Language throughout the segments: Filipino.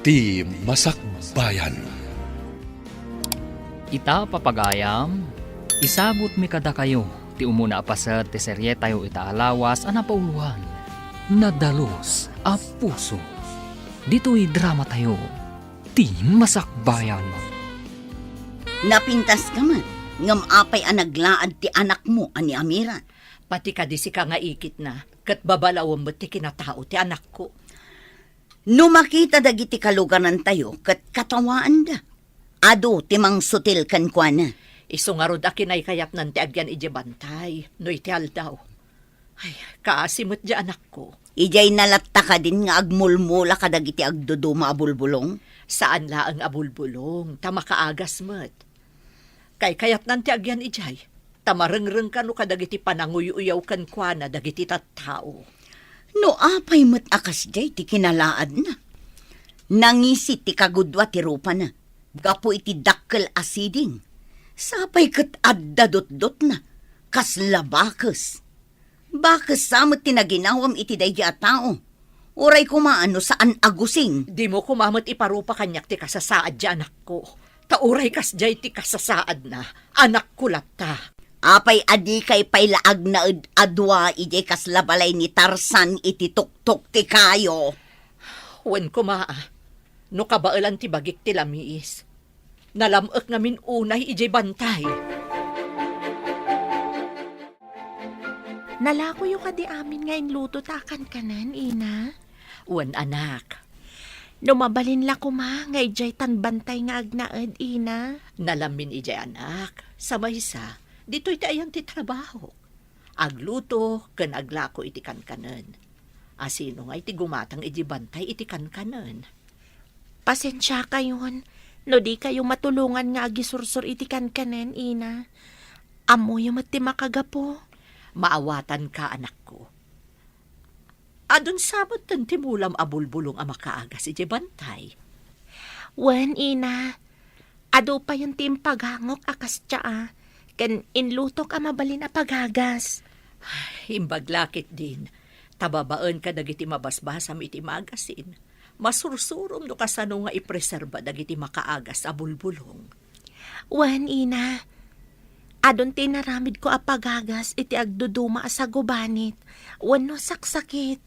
Ti Masakbayan. Ita papagayam, isabot mi kada kayo, ti umuna apasat ti serye tayo itaalawas anapauluhan. Nadalos a puso. Dito'y drama tayo, ti Masakbayan. Napintas ka man, ngam apay ang naglaad ti anak mo, ani Amira. Pati ka di si ka nga ikit na, kat babalawang mo ti kinatao ti anak ko. No makita dagiti kalugaran tayo, kat katawaan da. Ado, timang sutil kan kwa na. Iso nga rod akin ay kayap nan ti agyan ije bantay, no iti aldaw. Ay, kaasimot di anak ko. Ijay nalatta ka din nga agmulmula ka dagiti agduduma abulbulong. Saan la ang abulbulong, tama kaagas mat. Kay kayat nan ti agyan ijay, tamarengreng ka no kadagiti pananguy-uyaw kan kwa na dagiti tattao. No apay mat akas jay ti kinalaad na. Nangisi ti kagudwa ti rupa na. Gapo iti dakkel asiding. Sapay kat addadot-dot na. Kas labakes. Bakes samot tinaginawam iti dayja tao. Uray kumaano saan agusing. Di mo kumamot iparupa kanyak ti kasasaad di anak ko. Tauray kas jay ti kasasaad na, anak ko lapta. Apay adi kay paylaag na adwa ijay kas labalay ni Tarzan iti tuktok ti kayo. Wen kumaa, no kabailan ti bagik ti lamiis. Nalamok ngamin unay ijay bantay. Nalako yung kadi amin nga inluto takan kanan, ina. Wen anak, Numabalin la kuma nga ijay tanbantay nga agnaed, ina. nalamin ijay anak, sa maysa, dito'y ti ayan ti trabaho. Agluto, ken aglako iti kankanen. Asino nga iti gumatang iti bantay iti kankanen. Pasensya kayon, no di kayo matulungan nga agisursur iti kankanen, ina. Amo yung mati makagapo. Maawatan ka, anak ko. Adun sabot tan timulam abulbulong ang makaagas iti bantay. Wen, ina. Ado pa yung timpagangok akas tsa, ken inlutok ang mabalin a pagagas. Imbaglakit din. Tababaan ka dagiti mabasbasam iti magasin. Masursurom no kasano nga ipreserba dagiti makaagas a bulbulong. Wen, ina. Adon tinaramid ko a pagagas iti agduduma sa gubanit. Wen no saksakit.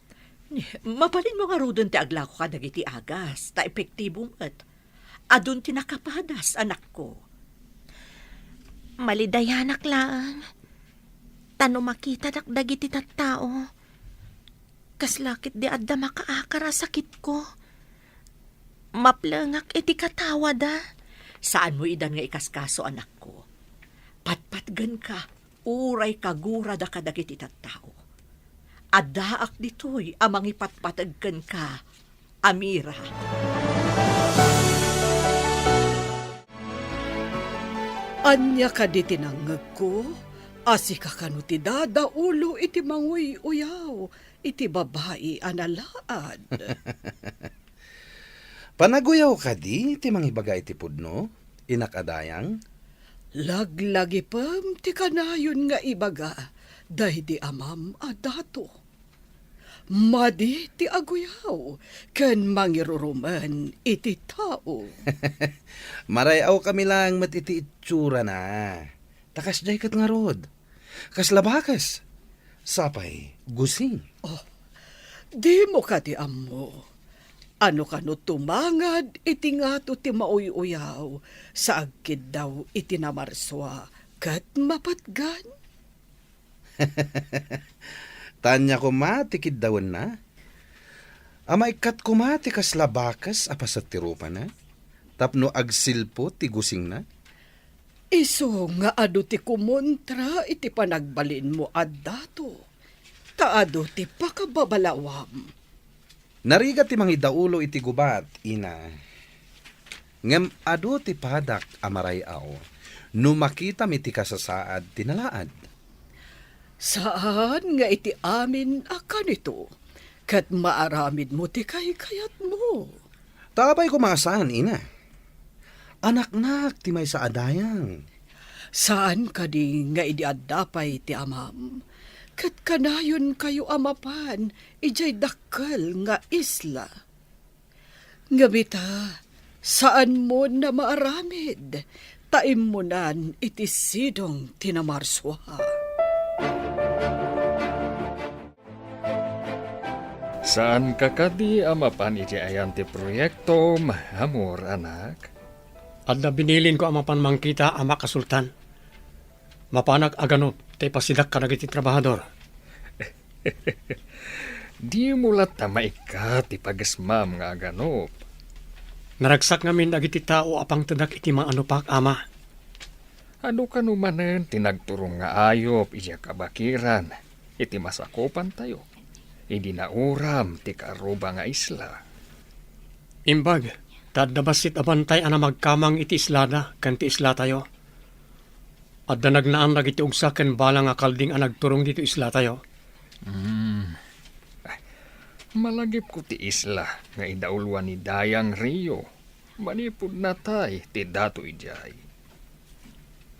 Mabalin mo nga rudon ti aglako ka dagiti agas. Ta epektibo met. Adun tinakapadas, anak ko. Malidayanak lang. Tano makita dagiti tattao. Kaslakit di adda makaakara sakit ko. Maplangak iti katawa da. Saan mo idan nga ikaskaso, anak ko? Patpatgan ka, uray kagura da kadagiti tattao. Adaak ditoy amang ipatpatagkan ka, Amira. Anya ka di tinangag ko, asika kanu ti dada ulo iti manguy uyaw, iti babae analaad. Panaguyaw ka di, ti mangibagay ti pudno, inakadayang. Laglagi pam ti kanayon nga ibaga, dahi di amam adato. Madi ti aguyaw, ken mangiruruman iti tao. Marayaw kami lang matiti itsura na. Takas jay kat nga rod. Kas labakas. Sapay, gusing. Di mo ka ti ammo. Ano ka no tumangad iti nga to ti mauy-uyaw sa agkid daw iti namarswa kat mapatgan. Tanya ko matikid dawan na. Amaikat ko matikas labakas apasat ti rupa na. Tapno agsilpo ti gusing na. Iso nga adu ti kumontra iti panagbalin mo addato. Taado ti pakababalawam. Nariga ti mangidaulo iti gubat, ina. Ngem adu ti padak amarayaw. No makita mi ti kasasaad tinalaad. Saan nga iti amin akan ito? Kat maaramid mo ti kayat mo. Tabay ko maasahan, ina. Anak-nak ti may sa adayang. Saan ka di nga idiadapay ti amam? Kat kanayon kayo amapan, ijay dakkel nga isla. Ngabita, saan mo na maaramid? Taim mo nan iti sidong tinamarswa. Saan ka kadi amapan iti ayan ti proyekto mahamor, anak? At na binilin ko ang mapanmangkita ang makasultan. Mapanag aganop, tay pasidak ka nagiti trabahador. Di mo lata maikat ti pagasmam nga ganop. Naragsak ngamin nagiti tao apang tedak iti mga anupak, ama. Ano ka numanen tinagturong nga ayop iya kabakiran. Iti masakopan tayo. Hindi na uram ti karuba nga isla. Imbag, tadabasit abantay ana magkamang iti islada, kan ti isla tayo. At na nagnaan nagiti ugsaken bala nga kalding ang nagturong dito isla tayo. Malagip ko ti isla nga idaulwan ni Dayang Rio. Manipod na tay ti dato ijay.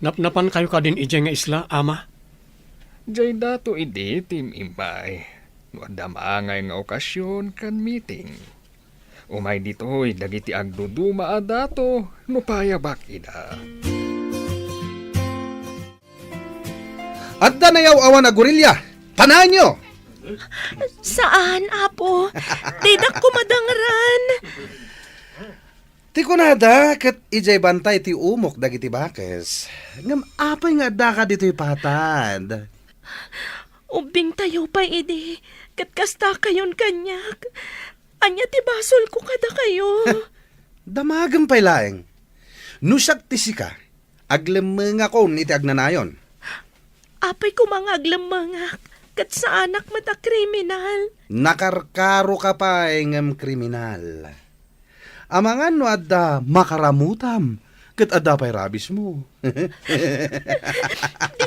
Napnapan kayo ka din ijay nga isla, ama. Jay dato idi tim impay. No adda maangay nga okasyon kan meeting. Umay ditoy dagiti agduduma a dato no payabak ida. Adda na yaw awan na gorilya. Tanahan nyo! Saan, apo? Tidak ko madangran. Ti kunada, kat ijay bantay ti umok dagiti bakes. Ngam apay nga adda ka dito'y patad. Ubing tayo pa, idi. Katkasta kayon kanyak. Anya ti basol ko kada kayo. Damagang pay laeng. Nusak ti sika, aglemeng ako iti agnanayon. Apay ko mga aglamangak. Kat sa anak mata kriminal. Nakarkaro ka pa ngam kriminal. Amangan no adda makaramutam, kat adda pa'y rabis mo. Di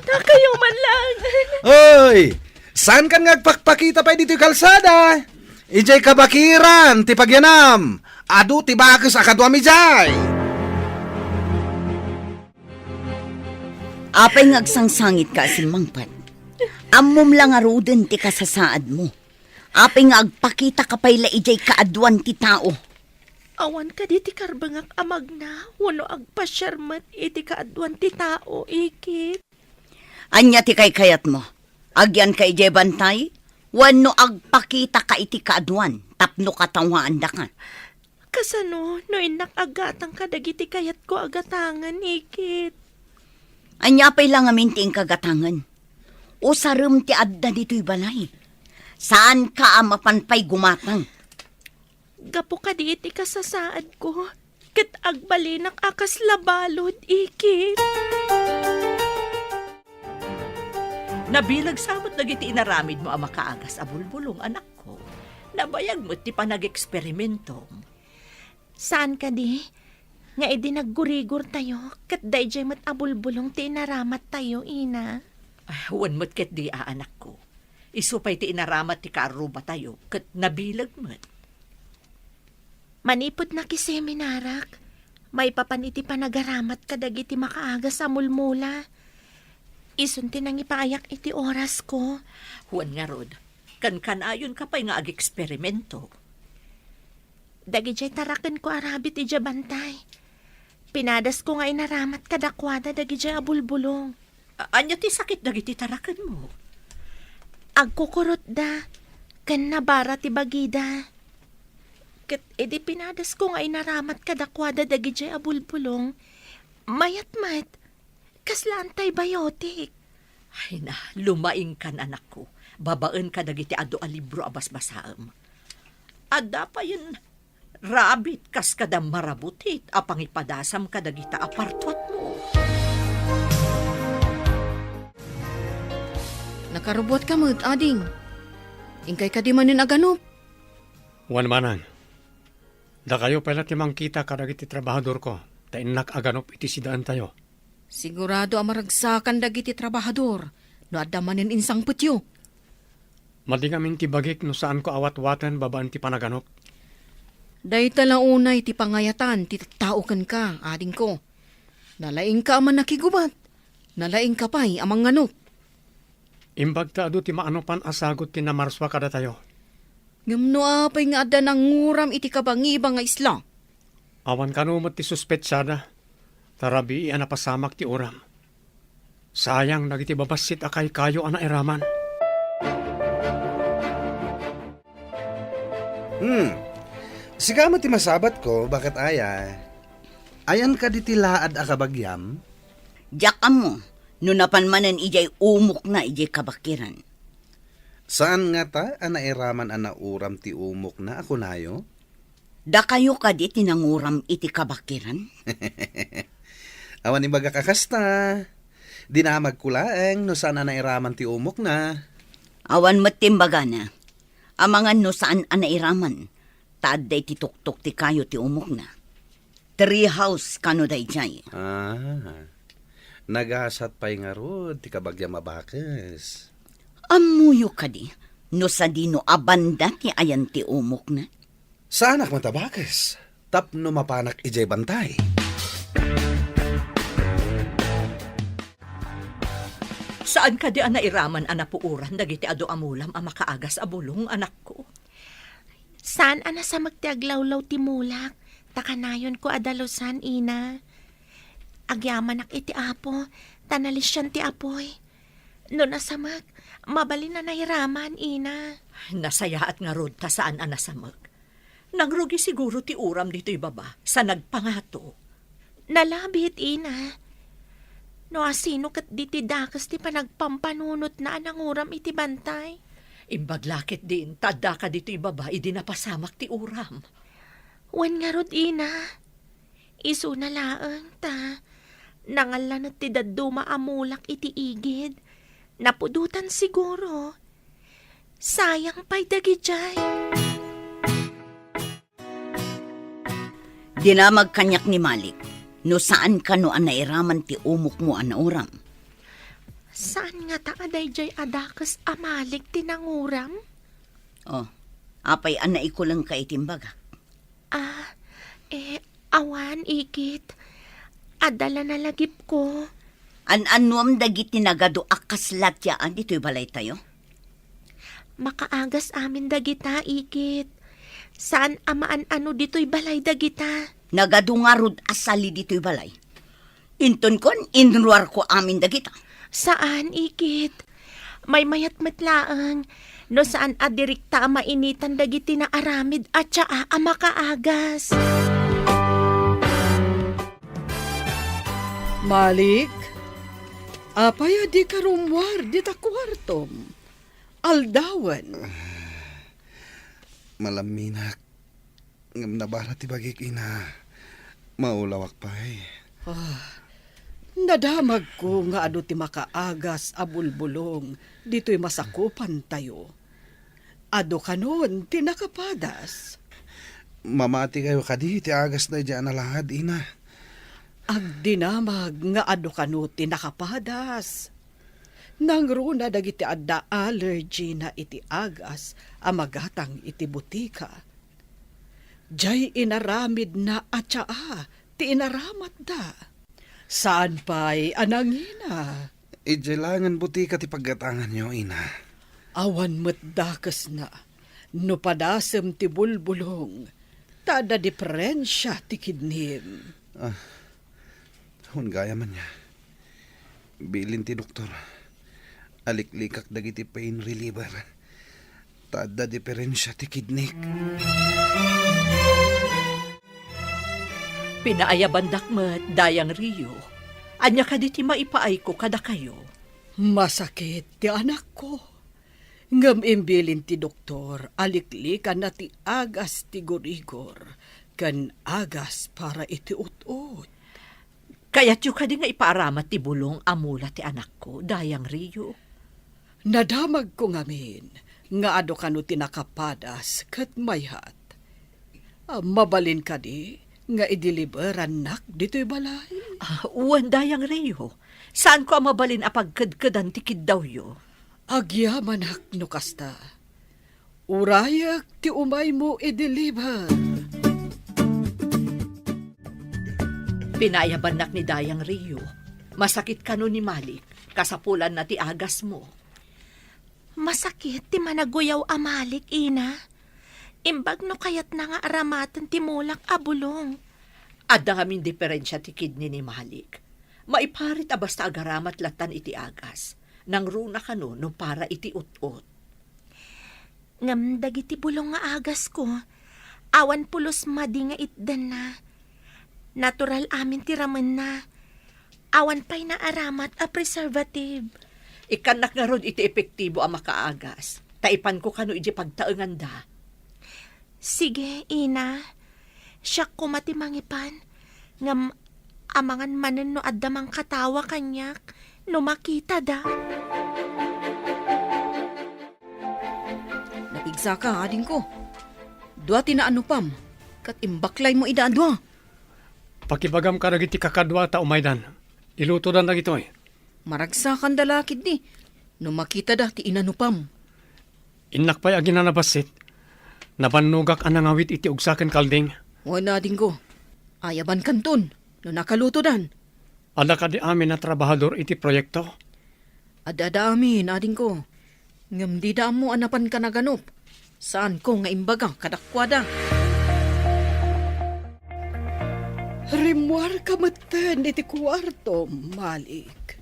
na kayo man lang. Oy! Saan kan ngagpakpakita pa dito'y kalsada? Ijay kabakiran, ti pagyanam. Adu ti bakes akadwami jay. Apay ngagsangsangit ka si Mangpat. Ammom lang aruden ti kasasaad mo. Apay nga agpakita ka pa'y laijay kaadwan ti tao. Awan ka di ti karbangak amag na. Wano agpasyarmat iti kaadwan ti tao, ikit. Anya ti kay kayat mo. Agyan kay ijay bantay. Wano agpakita ka iti kaadwan. Tapno katawaan da ka. Kasano, no inak agatang ka dagiti kayat ko agatangan, ikit. Anya pa'y lang aminting kagatangan. O sarum ti adda dito'y balay. Saan ka amapanpay gumatang? Gapo ka di iti kasasaad ko. Kat agbalinak akas labalod, ikit. Nabilag samot nagiti inaramid mo ang makaagas a bulbulong, anak ko. Nabayag mo ti pa nag-eksperimento. Saan ka di? Nga edi naggurigor tayo. Kat dayjay mat abulbulong ti inaramat tayo, ina. Huwan mo't ket di anak ko. Isupay ti inaramat ti karuba tayo, kat nabilag mo't. Manipod na kiseminarak. May papan iti panagaramat kadag iti makaaga sa mulmula. Isunti nang ipaayak iti oras ko. Huwan nga rod, kan-kanayon ka pa'y nga ag-eksperimento. Dagijay tarakan ko arabit iti bantay. Pinadas ko nga inaramat kadakwada dagijay abulbulong. Anya ti sakit dagiti tarakan mo? Agkukurot da. Kan nabara ti bagida. Ket edi pinadas ko nga inaramat kadakwada dagijay abulbulong. Mayat-mat. Kasla antibiotic. Ay na, lumaing kan anak ko. Babaan ka dagiti ado a libro abas-basaam. Adda pa yun, rabit kas kada marabutit, apang ipadasam ka dagita apartwat mo. Nakarubot ka mo't, ading. Ingkay ka di manin aganop. Wan manang. Da kayo pala timang kita kadagiti trabahador ko. Tainak aganop iti sidaan tayo. Sigurado amaragsakan dagiti trabahador. No adda manin insang putyo. Madingamin ti bagik no saan ko awat-watan babaan ti panaganop. Day talaunay ti pangayatan ti taukan ka, ading ko. Nalaing ka aman nakigubat. Nalaing ka pa'y amang nganop. Imbag ta adu ti maanopan asagot ti namarswa kada tayo. Ngamno apay nga adda nang nguram iti kabangibang nga isla. Awan kanumot ti suspetsada. Tarabi ana pasamak ti uram. Sayang nagiti babasit akay kayo ana iraman. Siga mo ti masabat ko, bakit aya? Ayan ka di tilaad a kabagyam? Diyak mo, no napanmanan ijay umok na ijay kabakiran. Saan nga ta, anairaman ana uram ti umok na ako nayo? Da kayo ka di tinanguram iti kabakiran? Awan ni baga kakasta. Di na magkulaeng no saan anairaman ti umok na. Awan matimbaga na. Amangan no saan anairaman. Taad day ti tuktok ti kayo ti umok na. Treehouse kano day jay. Nagasat pa'y nga rod, ti kabagyam mabakas. Amuyo ka di. No sa di no abanda ti ayan ti umok na. Saanak matabakas? Tapno mapanak ijay bantay. Saan ka di nairaman anapuuran dagiti ado amulam a makaagas a bulong anak ko? Saan ana sa magtiaglawlaw ti mulak? Takanayon ko adalusan, ina. Agyaman ak iti apo, tanalisyan ti apoy. No nasamag, mabalin na nairaman, ina. Nasayaat nga rod ta saan anasamag. Nangrugi siguro ti uram dito'y baba sa nagpangato. Nalabit, ina. No asino kat di ti dakas ti panagpampanunot na ananguram iti bantay. Imbaglakit din, tada ka dito'y baba, idi napasamak ti uram. Wan nga rod, ina. Isu na laang ta. Nangalanat ti daduma amulak iti igid. Napudutan siguro. Sayang pa'y dagijay. Dinamag kanyak ni Malik. No saan ka no anairaman ti umok mo anauram. Saan nga ta aday jay adakas amalik tinanguram? Oh, apay anay ko lang ka itimbaga. Awan, ikit. Adala na lagip ko. An-anuam dagiti nagado akaslat yaan dito'y balay tayo? Makaagas amin dagita, ikit. Saan amaan ano dito'y balay dagita? Nagado nga rod asali dito'y balay. Inton kon, inruar ko amin dagita. Saan, ikit? May mayat matlaang. No saan adirikta mainitan dagiti na aramid at syaa makaagas. Malik, apay di karumwar di ta kwartom. Aldawan. Malaminak. Ngam nabara ti bagik ina. Maulawak pa'y. Nadamag ko nga ado ti makaagas a bulbulong dito'y masakupan tayo. Ado kanon ti nakapadas. Mamati kayo kadi, ti agas na dyan na lahad, ina. Agdinamag nga ado kano ti nakapadas. Nangruna dagiti adda allergy na iti agas amagatang iti butika. Jay inaramid na atsaa ti inaramat da. Saan pa'y anangina? Ijelangan butika ti paggatangan nyo, ina. Awan matdakas na, no padasem ti bulbulong, tada diferensya ti kidnim. Hun gaya man niya. Bilin ti doktor. Aliklikak dagiti pain reliever. Tada diferensya ti kidnik. Pinaayabandak met dayang Rio. Anya ka diti maipaay ko kada kayo. Masakit ti anak ko. Ngam imbilin ti doktor, aliklikan na ti agas ti gurigor, kan agas para iti ut-ut. Kaya't yung ka di nga ipaaramat ti bulong amula ti anak ko, dayang Rio. Nadamag ko ngamin, nga ado kano ti nakapadas kat mayhat. Mabalin ka di, nga idiliberan nak dito'y balay. Uwan dayang Rio. Saan ko mabalin apagkadkadan ti kiddaw yo? Agyamanak no kasta. Urayak ti umay mo idiliber. Pinayabanak ni dayang Rio. Masakit ka no ni Malik, kasapulan na ti agas mo. Masakit ti managuyaw amalik, ina. Imbag no kayat na nga aramatan ti Mulak abulong. Adda ngamin diferensya ti kidney ni Malik. Maiparit a basta agaramat latan iti agas. Nang runa kano no para iti ut-ut. Ngam dagiti bulong nga agas ko. Awan pulos madi nga itdan na. Natural amin ti ramen na. Awan pa'y na aramat a preservative. Ikanak nga ron iti epektibo ang makaagas. Taipan ko kano iti pagtaengan da. Sige, ina. Siya kumati mangipan. Ngam amangan manen no addamang katawa kanyak. No makita da. Napigsa ka, ading ko. Dua tinaanupam. Kat imbaklay mo idaan dua. Pakibagam ka nagiti kakadwa ta umaydan. Iluto dan na gitoy. Maragsakan dalakid ni. No makita da ti inanupam. Inak pa'y agin na nabasit. Nabanugak ang nangawit iti ugsaken kalding. Wala ading ko. Ayaban kanton. No nakaluto dan. Ada ka di amin na trabahador iti proyekto. Adadamin, ading ko. Ngam di da mo anapan ka naganop. Saan ko nga imbaga kadakwada. Rimuar ka matan iti kwarto, Malik.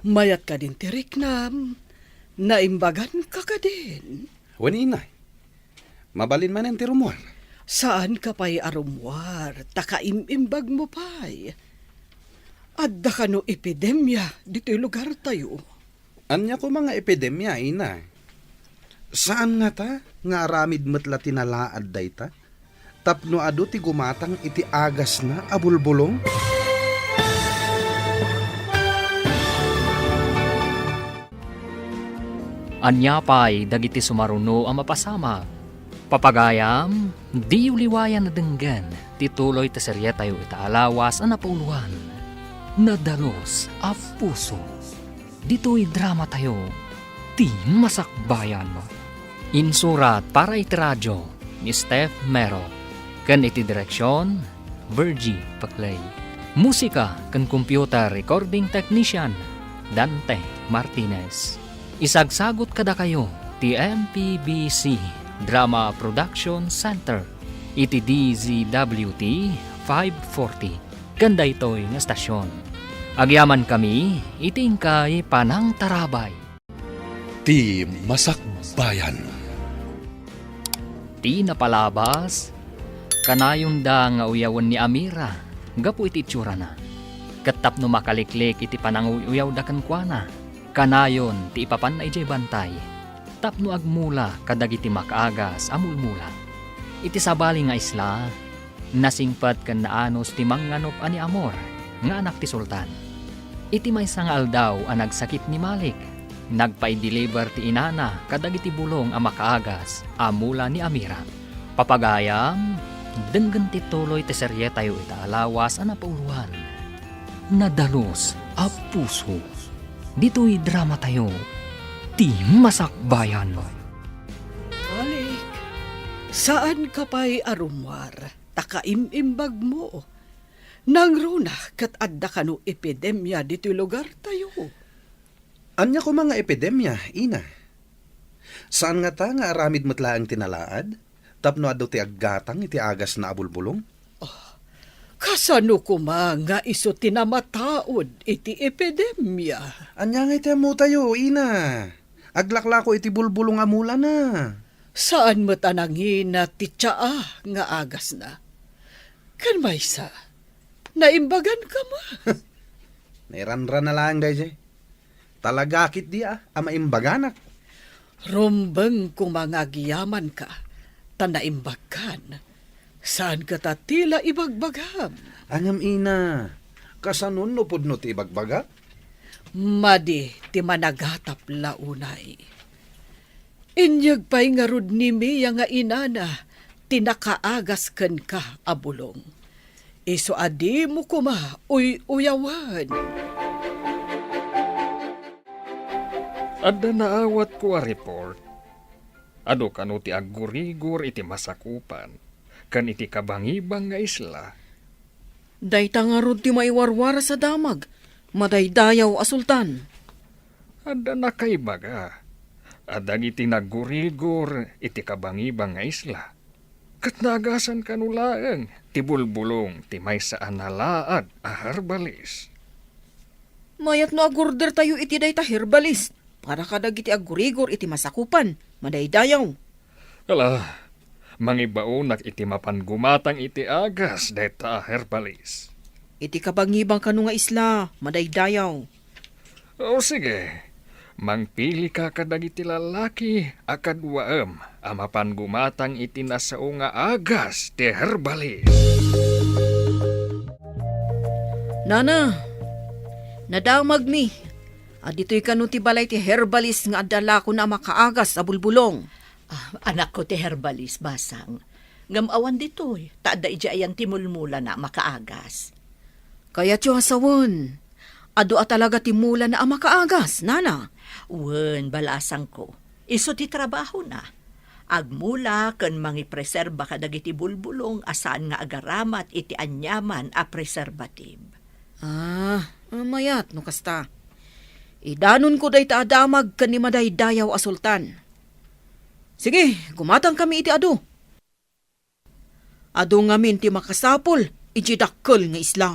Mayat ka din tiriknam. Naimbagan ka ka din. Wan inay. Mabalin man ang tirumuan. Saan ka pa'y arumwar? Takaimimbag mo pa'y. Adda ka no epidemya dito lugar tayo. Anya ko mga epidemya, ina. Saan nga ta? Nga aramid matla tinalaad day ta? Tapno ado ti gumatang iti agas na abulbulong? Anya pa'y dagiti sumaruno ang mapasama. Papagayam, di uliwayan na denggan, tituloy ta serye tayo itaalawas ang napuluhan. Nadalos a puso. Dito'y drama tayo, ti masakbayan. Insurat para iti radyo ni Steph Mero. Kan iti direksyon, Virgie Paclay. Musika kan computer recording technician, Dante Martinez. Isagsagot kada kayo, ti MPBC Drama Production Center, iti DZWT 540. Ganda ito'y nga stasyon. Agyaman kami, itingkay panang tarabay. Ti Masakbayan. Ti napalabas, kanayon da nga uyawan ni Amira, gapu iti itsura na. Katap no makaliklik iti pananguyaw da kankwana, kanayon ti ipapan na ijay bantay. Tapno agmula kadag iti makaagas amulmula. Iti sabali nga isla, nasingpat kan naanos ti manganop ani Amor, nga anak ti Sultan. Iti may nga aldaw ang nagsakit ni Malik. Nagpa-deliver ti inana kadag iti bulong ang makaagas amula ni Amira. Papagayam, denggan ti tuloy ti serye tayo itaalawas ang napauluhan. Nadalos a puso. Dito'y drama tayo, ti masakbayan. Malik, saan ka pa'y arumwar? Takaimimbag mo. Nang runa kat adda ka no epidemya dito lugar tayo. Anya ko mga epidemya, ina. Saan nga ta nga aramid matlaang tinalaad? Tapno ado ti aggatang iti agas na abulbulong? Kasano ko nga iso tinamataod iti epidemya? Anya nga iti mo tayo, ina. Aglakla ko iti bulbulong amula na. Saan mo tanangin na ti tsaa nga agas na? Kan maysa, naimbagan ka mo. Nairanran na lang, dayjay. Talagakit di amaimbaganak. Rumbeng kung mga giyaman ka, tanaimbagan. Saan ka tatila ibagbagam? Angam ina, kasanon no pudno ti ibagbaga? Madi ti managatap launay. Inyag pa'y nga rod ni Mia nga inana, tinakaagas ken ka abulong. Iso adi mo kuma, uyawan. Adda naawat ko a report. Ado kano ti aggurigur iti masakupan, kan iti kabangibang nga isla. Dayta nga rod ti maiwarwara sa damag. Madaydayaw a sultan. Adda na kay baga. Adang iti naggurigur iti kabangibang nga isla. Kat nagasan kanulaang, ti bulbulong, ti may saan nalaad, a herbalis. Mayat no agurder tayo iti day ta herbalist. Para kadag iti agurigor iti masakupan. Madaydayaw. Ala, mangibaonak iti mapan gumatang iti agas, deta a herbalis. Iti kabangibang kanu nga isla. Madaydayaw. O sige, mangpili ka kadag iti lalaki, akadwaem, amapan gumatang iti nasao nga agas, ti herbalis. Nana, nadamag mi. Dito'y kanu ti balay ti herbalist nga adala ko na makaagas sa bulbulong. Anak ko ti herbalis, basang. Ngamawan ditoy, taada ijayan ti mulmula na makaagas. Kaya tiyo hasawon. Ado talaga ti mula na makaagas, nana. Wen, balasang ko. Iso ti trabaho na. Agmula ken mangipreserba kadag iti bulbulong asaan nga agaramat iti anyaman a preservative. Mayat no kasta. Idanon ko day ta adamag ken ni madaydayaw a sultan. Sige, gumatang kami iti ado. Ado ngamin ti makasapol, iti dakkel nga isla.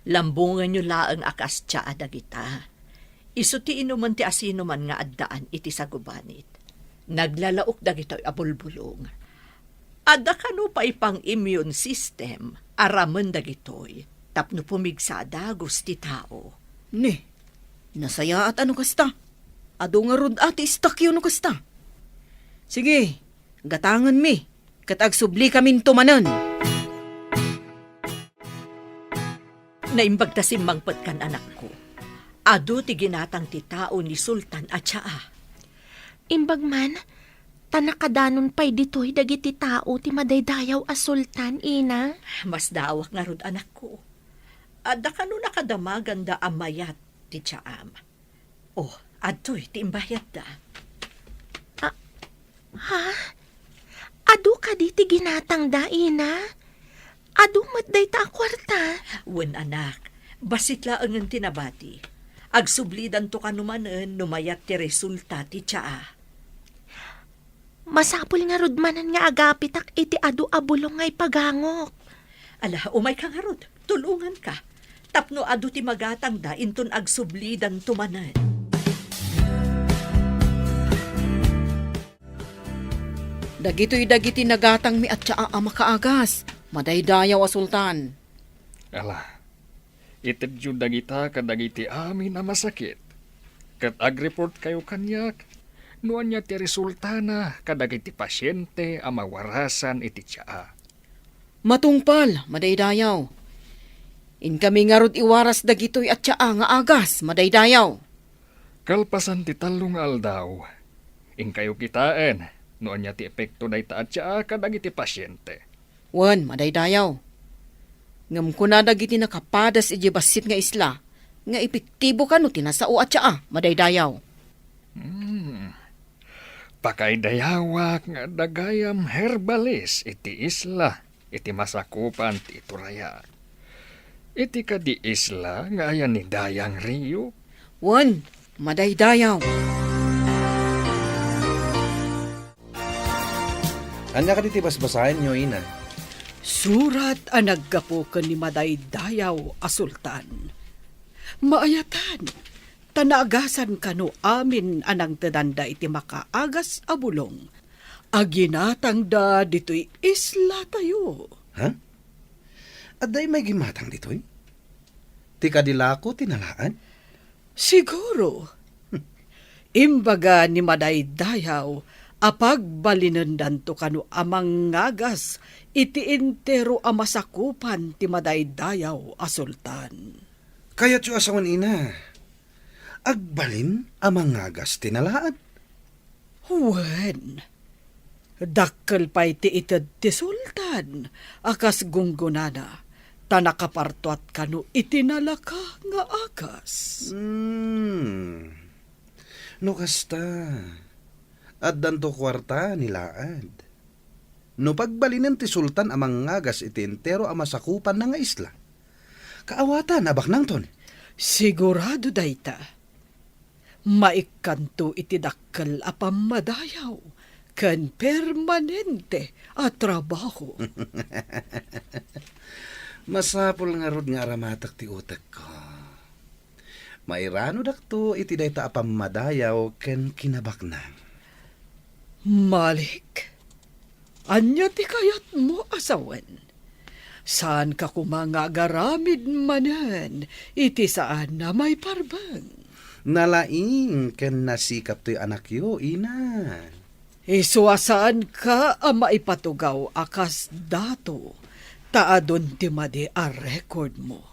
Lambungan nyo laang akas tsa adagita. Iso ti inuman ti asino man nga addaan iti sagubanit. Naglalaok dagito'y abulbulong. Adda kanu pa ipang immune system, araman dagito'y, tapno pumigsada gusti tao. Ne, nasaya at ano kasta? Ado nga rod ati istakyo no kasta. Sige, gatangan mi, katag subli kamin tumanan. Naimbag ta simmangpet kan anak ko. Ado ti ginatang ti tao ni Sultan at siya. Imbag man, tanakadanon pa'y dito'y dagiti tao ti madaydayaw a sultan, ina. Mas dawak nga rod anak ko. Adda kanu nakadamagan da amayat ti Tiyaam. Oh, adto'y ti imbayat da. Ha? Adu ka di ti ginatang da, ina? Adu matday ta kwarta? Wen anak, basit laangan tinabati. Agsublidan to kanumanen numayat ti resulta ti Tiyaa. Masapul nga rudmanan nga agapitak iti adu abulong ngay pagangok. Ala, umay ka nga rod. Tulungan ka. Tapno adu ti magatang da inton agsublidan tumanen. Dagito'y dagiti nagatang mi at tsaa makaagas. Madaydayaw a sultan. Ala, itedyo dagita kadagiti amin na masakit. Kat ag-report kayo kanyak, nuan niya ti resulta na kadagiti pasyente a mawarasan iti tiyaa. Matungpal, madaydayaw. In kami nga rod iwaras dagito'y at tsaa nga agas, madaydayaw. Kalpasan ti talong aldaw, in kayo kitaan, nuan niya ti epekto na ita at tiyaa kadagiti pasyente. Wan, madaydayaw. Ngam ko na dagiti nakapadas iti basit nga isla, nga epektibo ka no tinasao at tsaa, madaydayaw. Pakaidayawak nga dagayam herbalis iti isla, iti masakupan ti Turaya. Iti kadi isla nga ayan ni Dayang Rio. Wan, madaydayaw. Anya ka diti basbasahin nyo, ina. Surat ang naggapukan ni madaydayaw a sultan. Maayatan, tanagasan kanu amin anang tadanda iti makaagas a bulong. Aginatang da dito'y isla tayo. Ha? Aday may gimatang dito'y? Ti kadilako tinalaan? Siguro. Imbaga ni madaydayaw, apag balinendan to kanu amang ngagas, iti intero a masakupan ti madaydayaw a sultan. Kaya tiyo asawan ina. Agbalin amang ngagas tinalaan. Wen, dakkel pa'y ti ited ti sultan, akas gunggunana, tanakapartuat kanu itinalaka nga agas. No kasta. At danto kwarta nilaad. No pagbalinan ti sultan amang ngagas iti entero a masakupan na nga isla. Kaawatan abak nang ton. Sigurado dayta. Maikanto iti dakkel a pamadayaw, kan permanente at trabaho. Masapol nga rod nga aramatak ti utak ko. Mairano dakto iti dayta apamadayaw ken kinabaknang. Malik, anya ti kayat mo asawan? Saan ka kumangagaramid manan? Iti saan na may parbang? Nalaing ken nasikap ti anak yo, ina. Isuasaan ka ang maipatugaw akas dato. Taadon ti madi a record mo.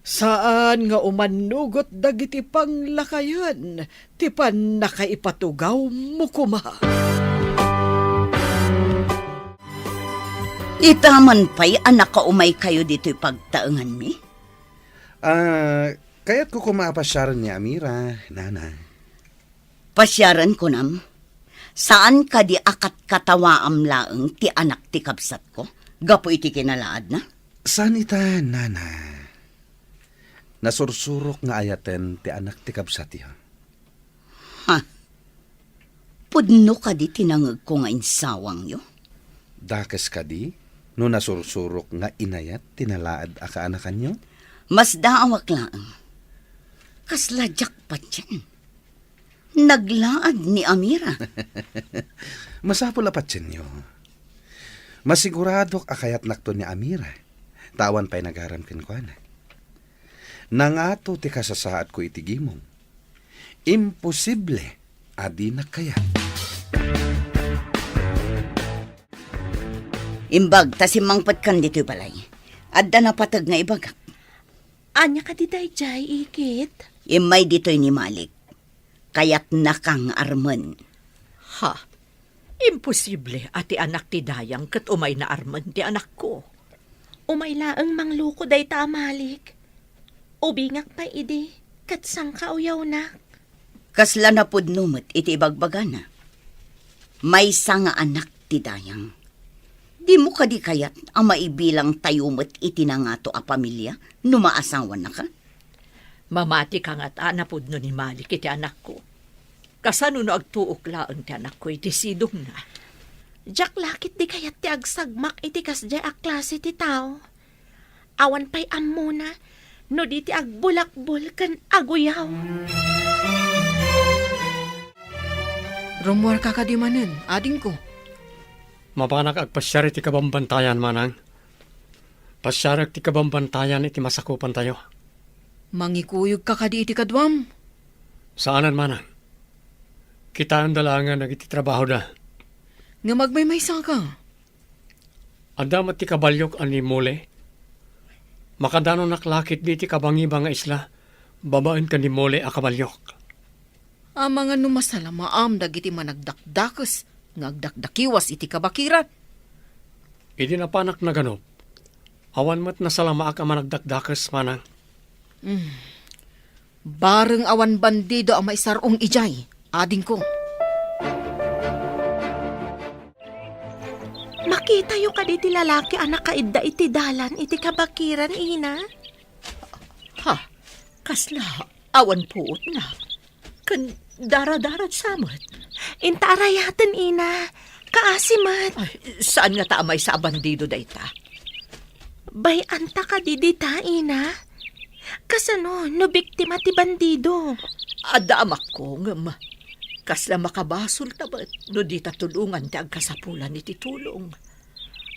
Saan nga umanugot dagiti panglakayan, ti pan nakaipatugaw mo kuma. Itaman pa'y anak ka umay kayo dito'y pagtaengan mi? Kaya't ko kumapasyaran ni Amira, nana. Pasyaran ko nam. Saan ka di akat katawaam laeng ti anak ti kabsat ko? Gapo iti kinalaad na? Saan ita, nana? Nasursurok nga ayaten ti anak ti kabsat yo. Ha? Pudno ka di tinangag ko nga insawang yo? Dakes ka di? No nasursurok nga inayat tinalaad aka anakan nyo? Mas daawak laeng. Kasla jackpot yan. Naglaad ni Amira. Masapol apat nyo. Masiguradok akayat nakto ni Amira. Tawan pa'y nagaram kinkwana. Nangato ti kasasaad ko itigimong. Imposible adi na kaya. Imbag, tasimangpat kan dito'y balay. Adda na patag nga ibagak. Anya ka di dayjay, ikit? Imay dito'y ni Malik. Kaya't nakang arman. Ha? Imposible ati anak ti dayang kat umay na arman ti anak ko. Umay laeng mangluko day ta Malik. Ubingak pa idi, kat sang kauyaw na. Kasla na pudnumot iti ibagbagana. May sanga anak ti dayang. Di mo ka di kayat ang maibilang tayumot iti na nga to a pamilya no maasawan na ka? Mamati ka nga't anapod no ni Malik iti anak ko. Kasano no agtuok laang ti anak ko iti sidong na. Jak lakit di kayat ti agsagmak iti kasjay a klase ti tao. Awan pa'y amuna, no di ti agbulakbol kan aguyaw. Rumwar ka kadimanan, ading ko. Mapanak agpasyar iti kabambantayan manang. Pasyarak ti kabambantayan iti masakupan tayo. Mangikuyog ka kadi iti kadwam. Saanan manang? Kita ang dalangan iti trabaho da. Nga magmaymaysa ka. Adamat ti kabalyok ani mole. Makadano naklakit di ti kabangiba nga isla. Babaen ka ni mole a kabalyok. Ang mga numasala maam dagiti managdakdakas. Ngagdakdakiwas iti kabakiran. Idi na panak na ganop. Awan mat na salama ka managdakdakas manang. Bareng awan bandido ang maisarong ijay. Ading ko. Makita yung kaditi lalaki anak kaidda iti dalan iti kabakiran, ina. Ha? Kasla, awan puot na. Kan daradarat samot. Inta arayatan, ina. Kaasimat. Ay, saan nga taamay sa bandido dayta? Bay anta ka didita, ina. Kasano, no biktima ti bandido. Adamak ko ngam. Kasla makabasol tabat no di tatulungan ti agkasapulan iti tulong.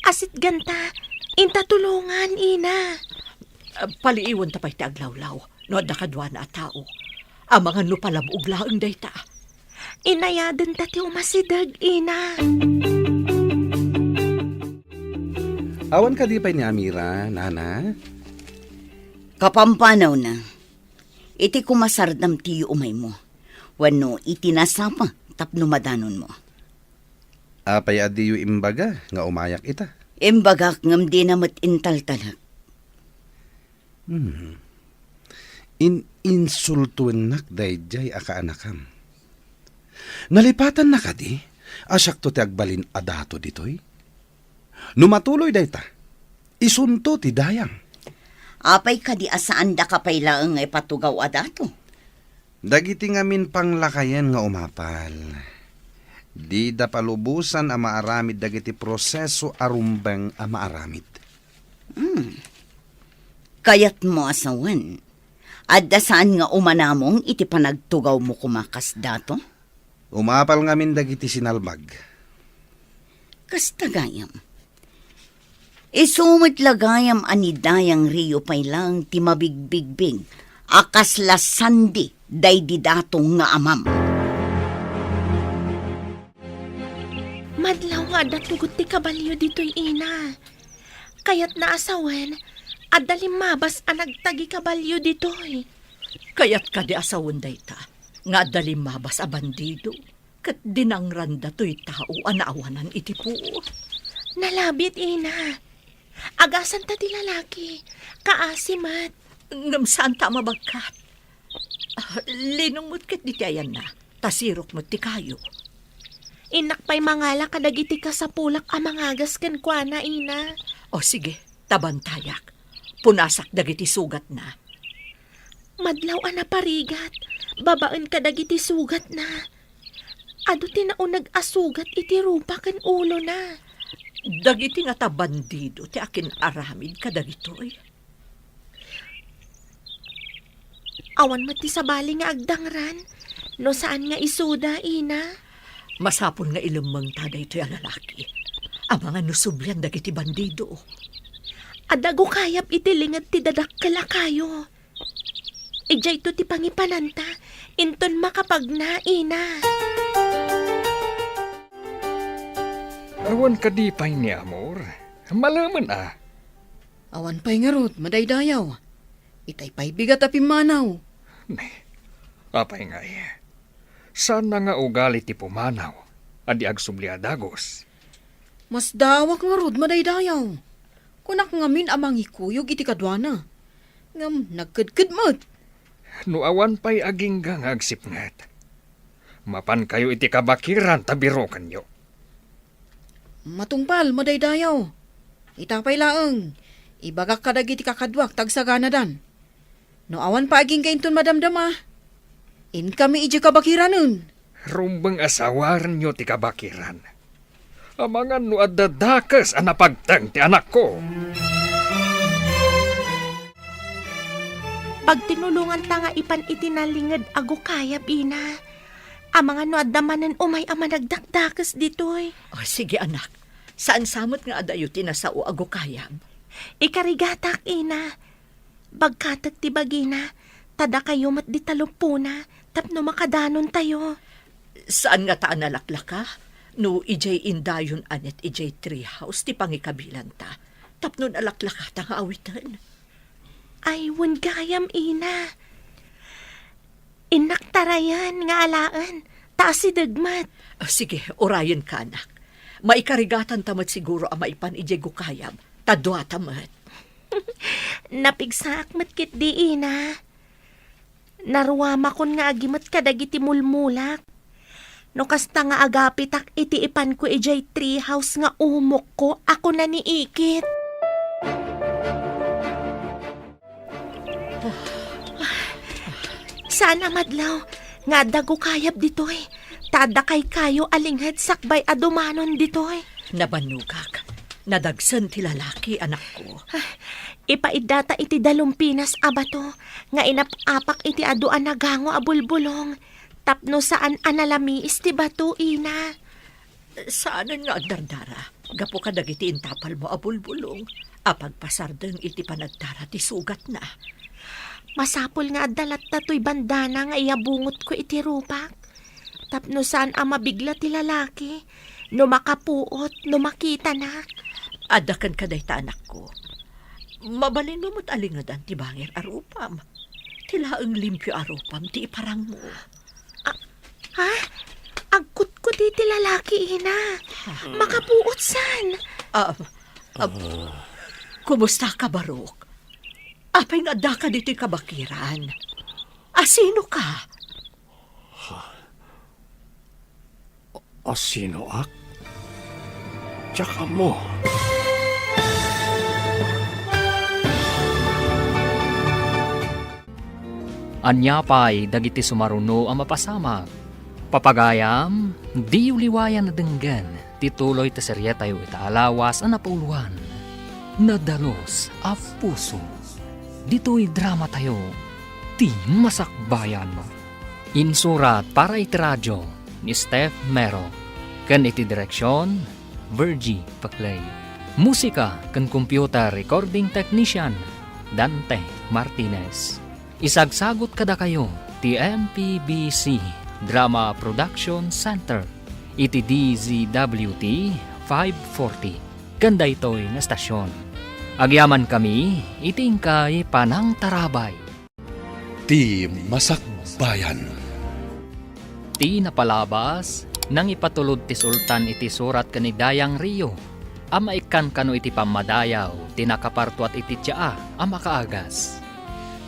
Asit ganta, inta tulungan, ina. Paliiwan tapay ti aglawlaw no adda kadwa na a tao. Ang mga nupalabog laeng dayta. Inayadan ta ti umasidag, ina. Awan ka di pa'y ni Amira, nana? Kapampanaw na. Iti kumasardam ti umay mo. Wano iti nasapa tapno madanon mo. Apay adiyo imbaga nga umayak ita. Imbagak ngam di namat intaltalak. Insultuin nak dayjay aka anakam. Nalipatan na ka di, asak to ti agbalin adato ditoy. Numatuloy dayta, isunto ti dayang. Apay ka di asaan da kapay laeng ay patugaw adato. Dagiti ngamin panglakayan nga umapal. Di da palubusan ang maaramid dagiti proseso arumbang ang maaramid. Kayat mo asawan. Adda saan nga umanamong iti panagtugaw mo kumakas dato? Umapal ngamin dagiti sinalbag. Kastagayam. Isumit lagayam anidayang Rio pay lang ti mabigbigbig. Akas lasandi day di datong nga amam. Madlaw nga datugot ti kabalyo dito'y ina. Kayat naasawen, adalim mabas ang nagtagi kabalyo dito'y. Kayat ka di asawon dayta, nga dalim mabas a bandido, kat dinangranda to'y tao anaawanan iti puo. Nalabit ina. Agasan ta ti lalaki, kaasimat. Ngam saan ta mabagkat? Linong mo't kat di tiyan na, tasirok mo't ti kayo. Inakpay mangala kadagiti ka sa pulak amangagas ken kuana ina. O sige, tabantayak, punasak dagiti sugat na. Madlaw ana parigat, babaan kadagiti sugat na. Ado tinaunag asugat iti rupa ken ulo na. Dagiti nga ta bandido, ti akin aramid kadagitoy. Awan mati sa bali nga agdangran, no saan nga isuda ina. Masapon nga ilumang taday to'y lalaki. Ang mga nusublian dagiti bandido. Adago kayap itilingad ti dadakkala kayo. Ijay to ti pangipananta, inton makapag na ina. Awan ka di pa'y ni Amor. Malaman Awan pa'y nga rod, madaydayaw. Itay pa'y bigat a pimanaw. Apay nga Sana nga ugali ti pumanaw, adi agsubliadagos. Mas dawak nga rod, madaydayaw. Kunak ngamin amang ikuyog iti kadwana. Ngam, nagkadkad mo't. No awan pa'y aging gang agsipngat. Mapan kayo iti kabakiran tabiro kanyo. Matungpal, madaydayaw. Itapay laeng. Ibagak kadag iti kakadwak, tagsagana dan. No awan pa aging kainton madamdama. In kami iji kabakiranon. Rumbang asawaran nyo ti kabakiran. Amangan no adadakas ang napagtang ti anak ko. Pag tinulungan ta nga ipan itinalingad ago kayap ina. Ang mga no adamanan umay ama nagdakdakas ditoy. O sige anak, saan samot nga adayo tinasao ago kayab? Ikarigatak ina. Bagkatag ti bagina, tada kayo mat di talupuna, tapno makadanon tayo. Saan nga taan nalaklaka? No ijay indayon anet ijay treehouse ti pangikabilan ta. Tapnon alaklaka ta nga awitan. Ay, wan gayam ina. Inaktarayan nga alaan, taas si dagmat. O sige, orayan ka anak. Maikarigatan tamat siguro ang maipan ijay gukayab. Tadwa tamat. Napigsak matkit di ina. Naruwama kon nga agimat kadagiti mulmulak. No kasta nga agapitak iti ipan ko ijay treehouse nga umok ko ako na niikit. Sana madlaw nga dago kayab ditoy. Tada kay kayo alinghed sakbay adumanon ditoy. Nabanugak. Nadagsan ti lalaki anak ko. Ipaidata iti dalumpinas abato, nga inapapak iti aduan nagango abulbulong, tapno saan analami isti bato ina. Saanan nga agdardara? Gapo ka dagiti intapal mo abulbulong. Apagpasardeng iti panagdara ti sugat na. Masapol nga adalat tato'y bandana nga iabungot ko iti rupak. Tapno saan mabigla ti lalaki, no makapuot, no makita na. Adakan ka day ta anak ko. Mabalin mo mo't alingadan ti bangir arupam. Tilaang limpyo arupam ti iparang mo. Ha? Agkut-kut ti lalaki ina. Makapuot san? Kumusta ka, Barok? Apay nga da ka dito'y kabakiran. Sino ka? Sino ak? Tsaka mo. Anya pa'y dagiti sumaruno ang mapasama. Papagayam, di uliwayan na denggan, tituloy ta serye tayo itaalawas ang napauluan. Nadalos a puso. Dito'y drama tayo, ti masakbayan. Insurat para iti radyo ni Steph Mero. Kan iti direksyon, Virgie Paclay. Musika kan computer recording technician, Dante Martinez. Isagsagot kada kayo, ti MPBC Drama Production Center. Iti DZWT 540. Ganda ito'y na stasyon. Agyaman kami, iting kay Panang Tarabay. Ti Masakbayan. Ti napalabas, nang ipatulod ti Sultan iti surat kani Dayang Rio. Amaikan kano iti pamadayaw, tinakaparto at iti tyaa, amakaagas.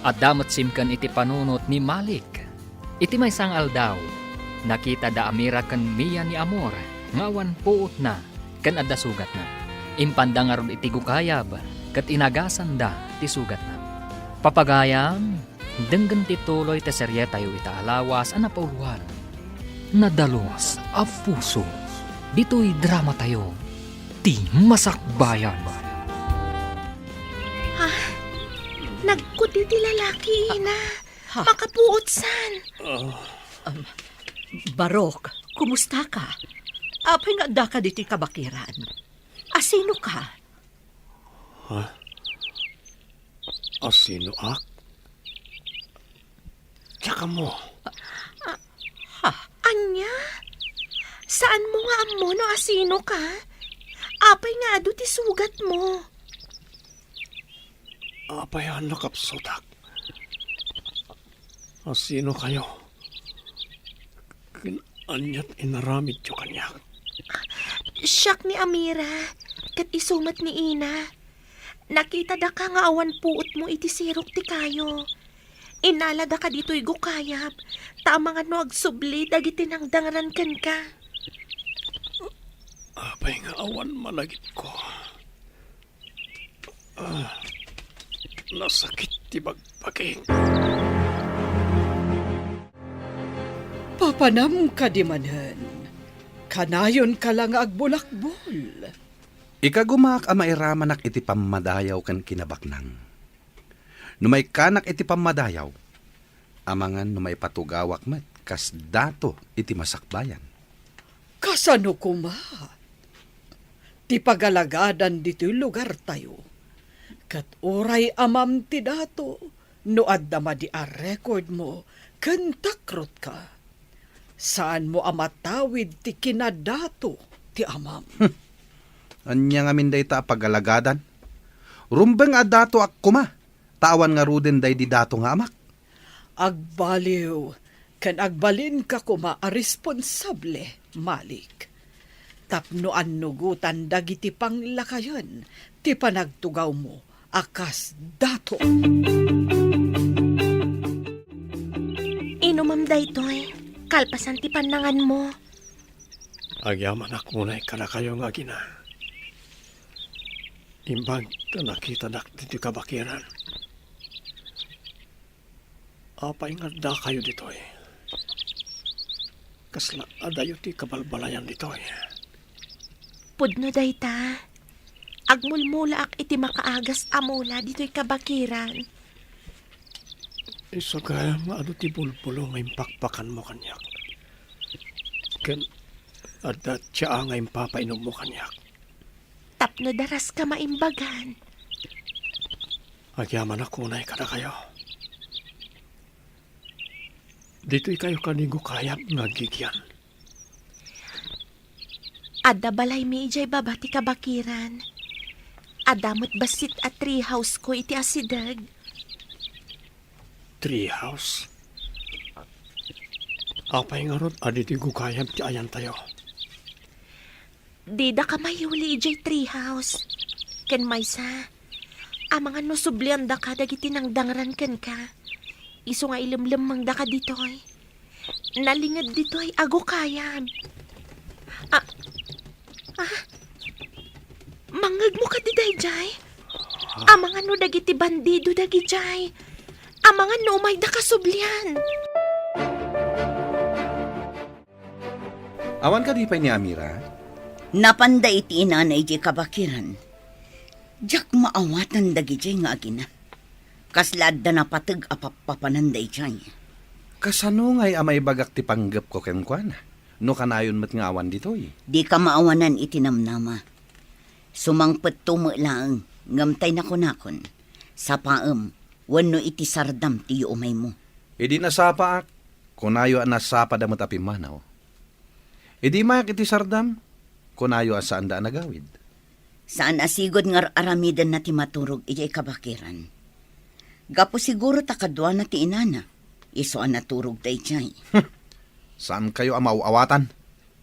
At damot simkan iti panunot ni Malik. Iti may sang aldaw, nakita da amira kan miya ni Amor, ngawan puot na, kan adda sugat na. Impandangaron iti gukayab, kat inagasan da ti sugat na. Papagayam, denggan tituloy ta serye tayo itaalawas ang napauluan. Nadalos a puso. Dito'y drama tayo, ti masakbayan. Nagkuti ti lalaki, ina. Makapuot san. Barok, kumusta ka? Apay nga da ka diti kabakiran. Asino ka? Asino ak? Tsaka mo. Anya? Saan mo nga amo no asino ka? Apay nga do ti sugat mo. Apayan nakapsotak. Asino kayo? Kinanyat inaramid yung kanya. Siyak ni Amira, kat isumat ni Ina. Nakita da ka nga awan puot mo iti sirok ti kayo. Inalada ka dito'y gukayap. Tama nga no agsubli dagiti nang dangaran kan ka. Apay nga awan malagit ko. Nasakit ti bagpaging. Papanam ka di manen. Kanayon ka lang agbulakbol. Ikagumak ang mairamanak iti pamadayaw kan kinabaknang. Numay kanak iti pamadayaw, amangan numay patugawak met, kas dato iti masakbayan. Kasano kuma? Ti pagalagadan dito'y lugar tayo. Kat oray amam ti dato, no addama di a record mo, kantakrot ka. Saan mo amatawid ti kinadato ti amam? Anya nga min day ta pagalagadan. Rumbeng a dato ak kuma, tawan nga ruden day di dato nga amak. Agbaliw, kan agbalin ka kuma a responsable, Malik. Tapnoan nugutan dagiti panglakayon, ti panagtugaw mo, akas dato. Inumam daytoy, kalpasan ti panangan mo. Agyaman ako na ikala kayo nga gina. Imbag ka nakita dak dito kabakiran. Apay nga da kayo ditoy. Kasla adayo ti kabalbalayan ditoy. Pudno dayta. Agmulmula ak iti makaagas amula dito'y kabakiran. Iso kaya nga ado ti bulbulo nga impakpakan mo kanyak. Ken adat siya nga impapainom mo kanyak. Tapno daras ka maimbagan. Agyaman ako na ikada kayo. Dito'y kayo kanigo kayap nga gigyan. Adda balay mi ijay babati kabakiran. Adamot basit at treehouse ko iti asidag. Treehouse? Apay nga rod aditi gukayap ti ayan tayo. Di da ka mayuli ijay treehouse. Ken maysa, amang ano sublian da ka dagiti nang dangran ken ka. Iso nga ilimlimang da ka ditoy. Nalingad ditoy ago kayam. Mangag mo ka di dayjay. Amang ano dagiti bandido dagijay. Amang ano umay da ka sublian. Awan ka di pa ni Amira? Napanda iti inanay di kabakiran. Jak maawatan dagi jay nga agina. Kaslad da napatag apapapananday jay. Kasano ngay amay bagak ti panggap ko kenkwana? No kanayon mat nga awan ditoy. Di ka maawanan iti namnama. Sumangpet tumo lang, ngamtay na kunakon. Sa paem, wano iti sardam ti umay mo. Idi nasapa ak, kunayo ang nasapa damot api manaw. Idi mayak iti sardam, kunayo asaan da nagawid. Saan asigod nga aramidan na ti maturog ijay kabakiran. Gapo siguro takadwa na ti inana. Iso ang naturog day jay. Saan kayo ang mauawatan?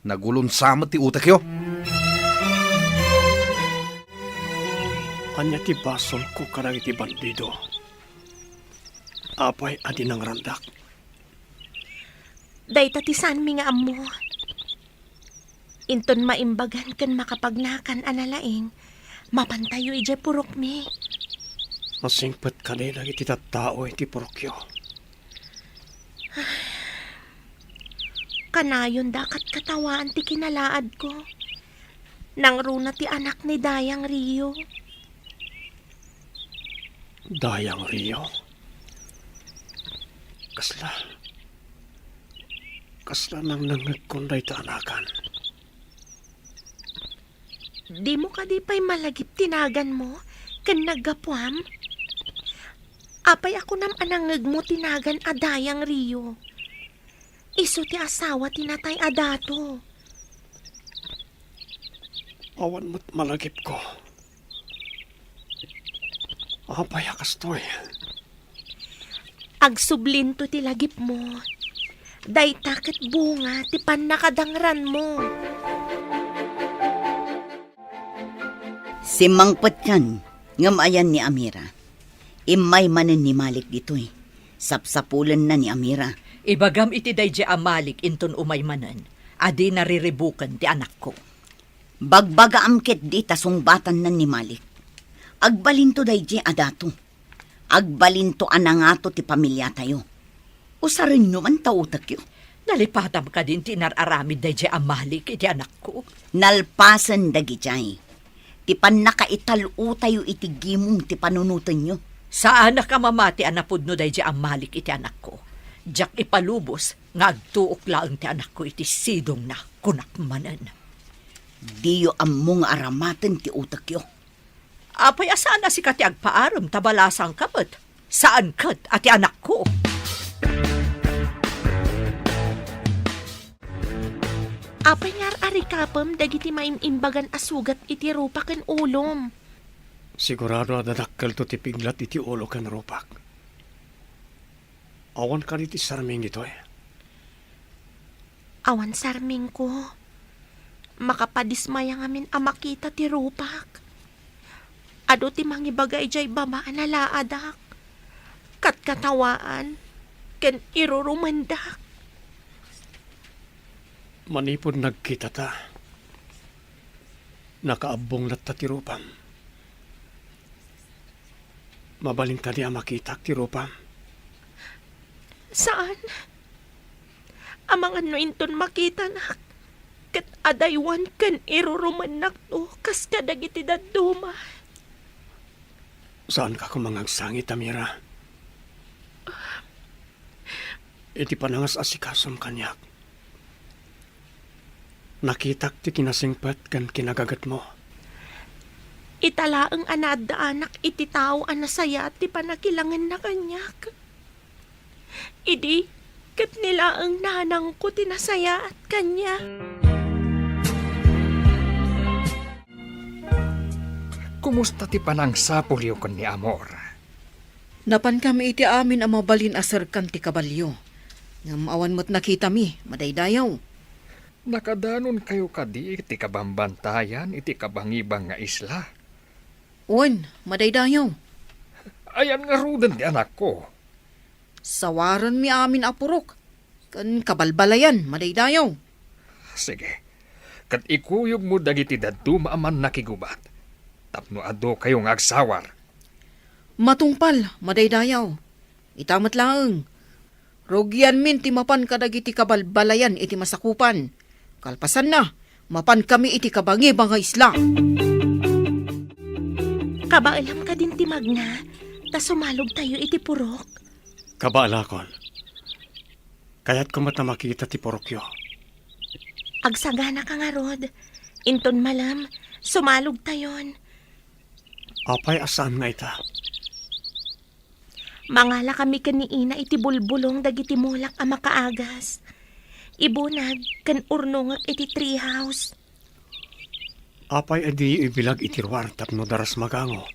Nagulon samot ti utak yo. Anya ti basol ko karang iti bandido. Apay adi ng randak. Dayta ti saan mi nga ammo. Inton maimbagan kan makapagnakan analaing, mapantayo ije purok mi. Masingpet kanila iti tattao iti purokyo. Kanayon dakat katawaan ti kinalaad ko. Nang runa ti anak ni Dayang Rio. Dayang Rio. Kasla nang nangagkunday ta anakan. Di mo ka di pa'y malagip tinagan mo, kan naggapuam? Apay ako nam anangag mo tinagan a Dayang Rio. Iso ti asawa tinatay adato. Awan mo't malagip ko. Apay akastoy. Agsublinto ti lagip mo. Day takit bunga ti panakadangran mo. Si Mangpet yan, ngam ayan ni Amira. Imay manen ni Malik ditoy. Sapsapulan na ni Amira. Ibagam iti day di amalik inton umay manan. Adi nariribukan ti anak ko. Bagbaga amket di tasungbatan na ni Malik. Agbalinto day di adato. Agbalinto anangato ti pamilya tayo. Usarin nyo man tautak yo. Nalipatam ka din tinararamid day di amalik iti anak ko. Nalpasan dagi jay. Ti pan nakaital-u tayo iti gimong ti panunutan nyo. Saan na ka mamati anapod no day di amalik iti anak ko. Diyak ipalubos nga agtuok laang ti anak ko iti sidong na kunakmanan. Diyo among aramatan ti utak yo. Apay asaan na si kati agpaaram tabalasang kapat. Saan kat ati anak ko? Apay ngar arikapam dagiti maimimbagan asugat iti rupak ken ulom. Sigurado adadakkel to ti piglat iti ulo ken rupak. Awan ka iti sarming dito eh. Awan sarming ko. Makapadismaya ngamin amakita ti rupak. Ado ti mangibagay jay bamaan alaadak. Katkatawaan. Ken irurumandak. Manipod nagkita ta. Nakaabong na ta ti rupam. Mabaling ka di makita ti rupam. Saan? Amang ano inton makita nak. Kat adaywan kan iruruman nak to. Kas kadagiti daduma. Saan ka kumangagsangit, Amira? Iti panangas asikasom kanyak. Nakitak ti kinasingpat kan kinagagat mo. Italaang anad anak iti tao anasaya ti panakilangan na kanyak. Idi, kat nila ang nanang ko tinasaya at kanya. Kumusta ti panang sapulyo kon ni Amor? Napan kami iti amin ang mabalin asarkan ti kabalyo. Ngam awan mo't nakita mi, madaydayaw. Nakadanon kayo kadi iti kabambantayan iti kabangibang nga isla. Uwan, madaydayaw. Ayan nga rudan ti anak ko. Sawaran mi amin apurok. Kan kabalbalayan, madaydayaw. Sige, kat ikuyog mo dagiti daduma aman nakigubat. Tapno ado kayong agsawar. Matungpal, madaydayaw. Itamat lang. Rogyan min ti mapan kadagiti kabalbalayan iti masakupan. Kalpasan na, mapan kami iti kabangi mga isla. Kabaalam ka din ti Magna, ta sumalog tayo iti purok. Kabaalakon. Kaya't kumata makita ti porokyo. Agsagana ka nga rod. Inton malam, sumalog tayon. Apay asaan nga ita? Mangala kami kaniina iti bulbulong dagiti mulak a makaagas. Ibunag kan urnongak iti treehouse. Apay adi ibilag itirwar tapno daras magango.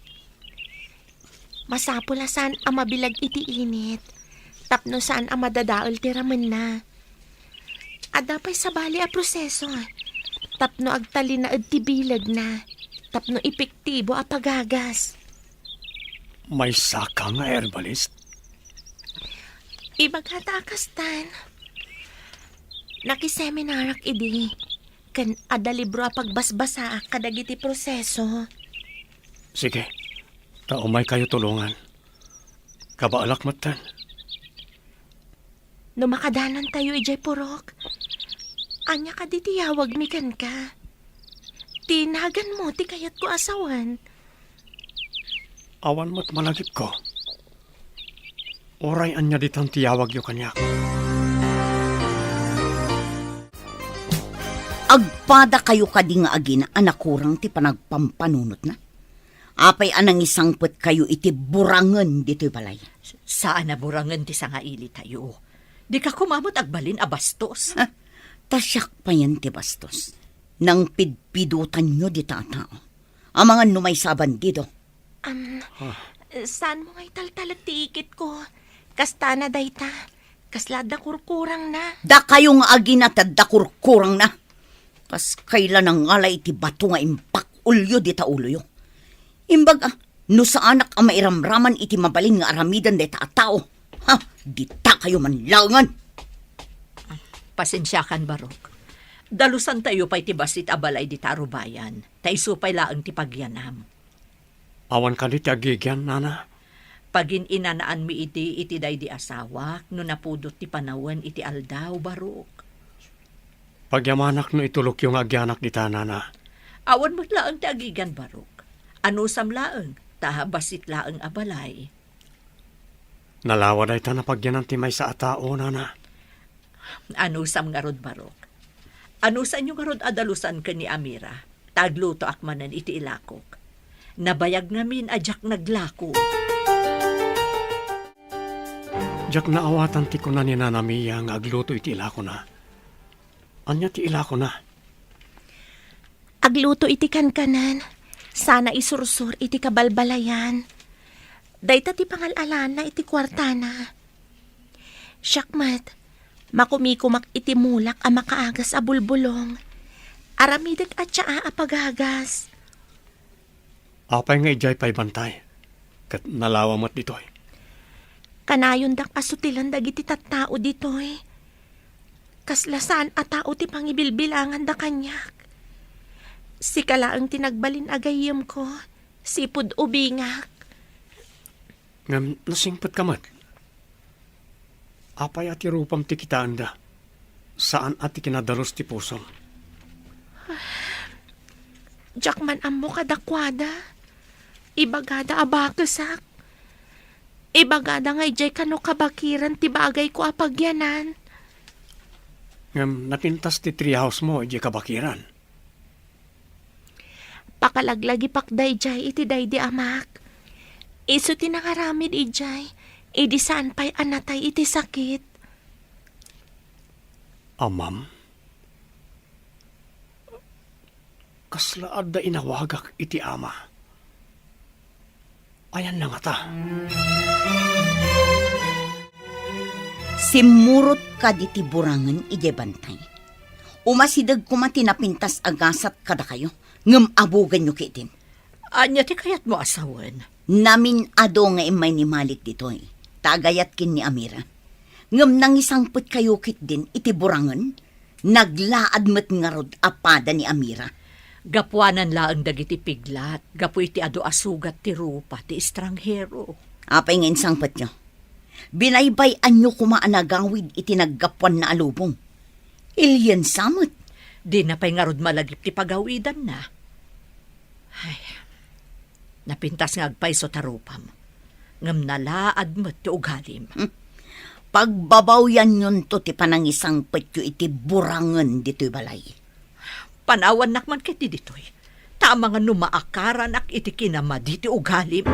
Masapula saan a mabilag iti init. Tapno saan a madadaol ti ramen na. Adapay sa bali a proseso. Tapno agtali na ti bilag na. Tapno epektibo a pagagas. May saka nga herbalist. Ibagatakas tan. Nakiseminarak idi. Kan adalibro a pagbasbasa kadagiti proseso. Sige, taumay kayo tulungan. Kabaalak matan. No makadanan tayo ijay purok. Anya ka di tiyawag mikan ka. Tinagan mo ti kayat ko asawan. Awan mo't malagip ko. Oray anya ditang tiyawag yo kanyak. Agpada kayo kadi nga agina anakurang ti panagpampanunot na. Apay anang isangpet kayo iti burangen dito'y balay. Saan na burangan ti sangaili tayo? Di ka kumamot agbalin a bastos. Tasyak pa yan ti bastos. Nang pidpidutan nyo di tatao. Ang mga numaysaban dito. Saan mo ngay taltalag ti ikit ko? Kasta na dayta. Kaslad na kurkurang na. Da kayo nga agina tadda kurkurang na. Kas kailan ang ngalay iti bato nga impak ulyo di tauluyo. Imbag no sa anak ang mairamraman iti mabalin nga aramidan de tao. Ha, di ta kayo manlangan. Pasensyakan, Barok. Dalusan tayo pa'y ti basit abalay di tarubayan. Taisupay laang ti pagyanam. Awan ka di agigyan, nana. Pagin inanaan mi iti day di asawak, no napudot ti panawan iti aldaw, Barok. Pagyamanak no itulok yung agyanak di nana. Awan mo't laang ti agigan, Barok. Ano sam laang, taha basit laang abalay. Nalawa day ta na pagyanan ti may sa atao, nana. Ano sam nga rod, Barok. Ano sa inyo nga rod adalusan ka ni Amira? Tagluto akmanan iti ilakok. Nabayag ngamin ajak naglako. Jak naawatan ti ko na ni Nana Mia nga agluto iti ilako na. Anya ti ilako na. Agluto iti kankanan. Sana isursur iti kabalbalayan. Dayta ti pangalalan na iti kwartana. Syakmat, makumikumak iti mulak a makaagas a bulbulong. Aramidag at siya a pagagas. Apay nga ijay pa'y bantay. Kat nalawa mo't ditoy. Kanayon dak asutilan dagiti tattao ditoy. Kaslasan a tao ti pangibilbilangan da kanyak. Si kalaang tinagbalin agayim ko, sipud ubingak. Ngam nasingpat ka mat. Apay ati rupam ti kitaan da. Saan ati kinadalos ti pusom? Jakman ammo kadakwada. Ibagada abakesak. Ibagada nga ijay kano kabakiran ti bagay ko apagyanan. Ngam napintas ti treehouse mo, iji kabakiran. Pakalaglagi pakday jay iti day di amak. Iso tinangaramid ijay. Idi saan pa'y anatay iti sakit. Amam? Kaslaad da inawagak iti ama. Ayan na nga ta. Simurot ka diti burangan ije bantay. Umasidag kumati napintas agasat kada kayo. Ngem abugan nyo kitin. Anya ti kayat mo asawan? Namin ado nga imay ni Malik ditoy. Tagayat kin ni Amira. Ngem nangisangput kayo kit din iti burangan. Naglaad met ngarod apada ni Amira. Gapuanan laang dagiti piglat. Gapu iti ado asugat ti rupa ti estranghero. Apay nga insangput nyo. Binaybayan nyo kumaanagawid iti naggapuan na alubong. Ilyan samot. Di na pa'y ngarod malagip ti pagawidan na. Ay, napintas nga agpay so tarupam. Ngam nalaad mo ti ugalim. Pagbabaw yan yun to ti panangisang petyo iti burangan dito'y balay. Panawan nakman kiti ditoy. Tama nga numaakaran ak iti kinamadi ti ugalim.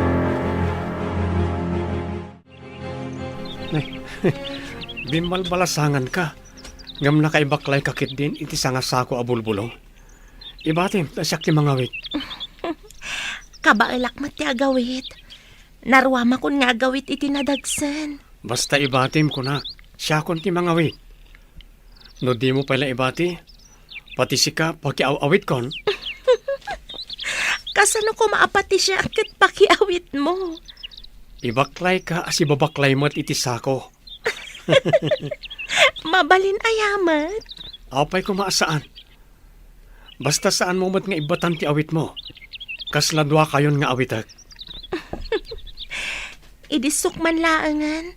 Bimbalbalasangan ka. Ngam nakaibaklay kakit din iti sangasako a bulbulong. Ibatim, tasyak ti mga wit. Kabailak mo ti agawit. Narwama kun nga agawit iti nadagsan. Basta ibatim ko na, siya kon ti mga wit. No di mo pala ibati, pati sika pakiaw-awit kon. Kasano ko maapati siya kat pakiawit mo? Ibaklay ka as ibabaklay mo't iti sako. Mabalin ayamat. Apay ko maasaan. Basta saan mo mat nga ibatan ti awit mo. Kasladwa kayon nga awitak. Idisok man laangan.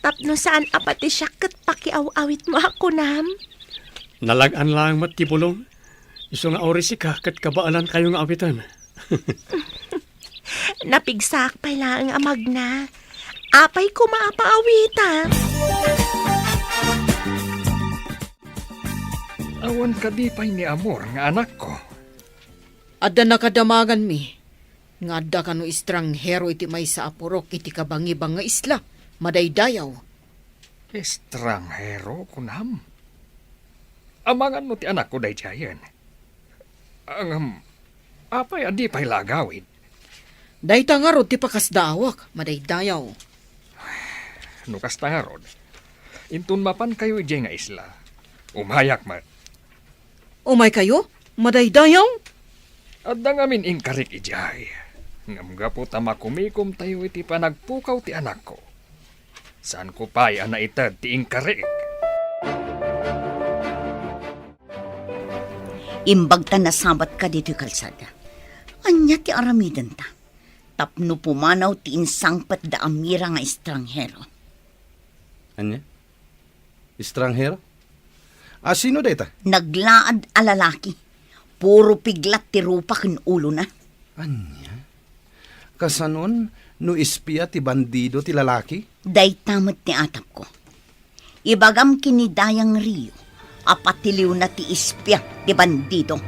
Tapno saan apati siya kat pakiaw-awit mo ako nam? Nalagan lang mat ti bulong. Iso nga orisi ka kat kabaalan kayo nga awitan. Napigsak pa lang ang amag na. Apay ko maapaawita. Awan ka di pa'y ni Amor nga anak ko. Adda nakadamagan mi. Nga adda ka no estranghero iti may sa apurok iti kabangibang nga isla. Madaydayaw. Estranghero kunam. Amangan mo ti anak ko day jayan. Ang apay adi pa'y lagawin. Dayta nga rod ti pakasdawak. Madaydayaw. Nukas ta nga rod. Intun mapan kayo ijay nga isla. Umayak man. Umay kayo? Madaydayaw? At dangamin inkarik ijay. Ngamga po tamakumikom tayo iti panagpukaw ti anak ko. Saan ko pa'y anaitad ti inkarik? Imbagta na sabat ka dito'y kalsada. Anya ti aramidan ta. Tapno pumanaw ti insangpat da amira nga estranghero. Anya? Estranghero? Sino deta? Naglaad a lalaki. Puro piglat ti rupa ken ulo na. Anya? Kasanon, no ispia ti bandido ti lalaki? Day tamot ni atap ko. Ibagam kinidayang Rio. Apatiliw na ti ispya ti bandido.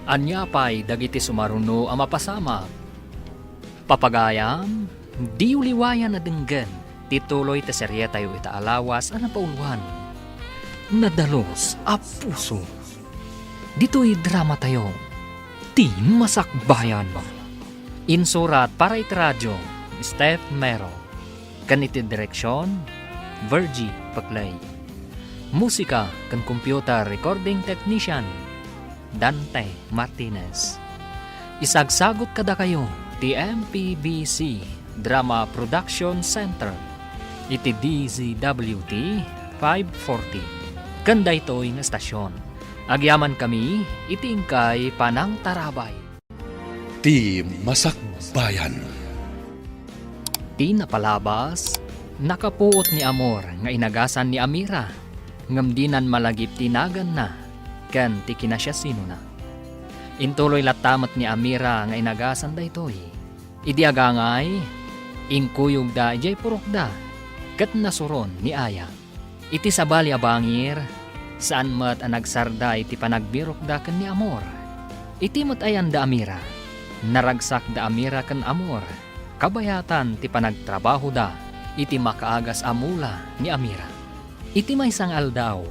Anya pa'y dagiti sumaruno ang mapasama. Papagayam, di uliwayan na denggan, tituloy ta serye tayo itaalawas ang napauluhan. Nadalos a puso. Dito'y drama tayo, ti masakbayan. Insurat para itradyo, Steph Mero. Ganiti direksyon, Virgie Paclay. Musika kan computer recording technician, Dante Martinez. Isagsagot kada kayo ti MPBC Drama Production Center iti DZWT 540 kanda ito'y nga stasyon. Agyaman kami iti ingkay Panang Tarabay. Ti Masakbayan. Ti napalabas, nakapuot ni Amor nga inagasan ni Amira ngamdinan malagip tinagan na kan ti kinasya sino na. Intuloy latamat ni Amira nga inagasan da itoy. Idi agangay, ingkuyog da ijay purok da, kat nasuron ni Aya. Iti sabali abangir, saan mat anagsarda iti panagbirok da kan ni Amor. Iti mat ayan da Amira, naragsak da Amira kan Amor. Kabayatan ti panagtrabaho da, iti makaagas amula ni Amira. Iti may sang aldaw,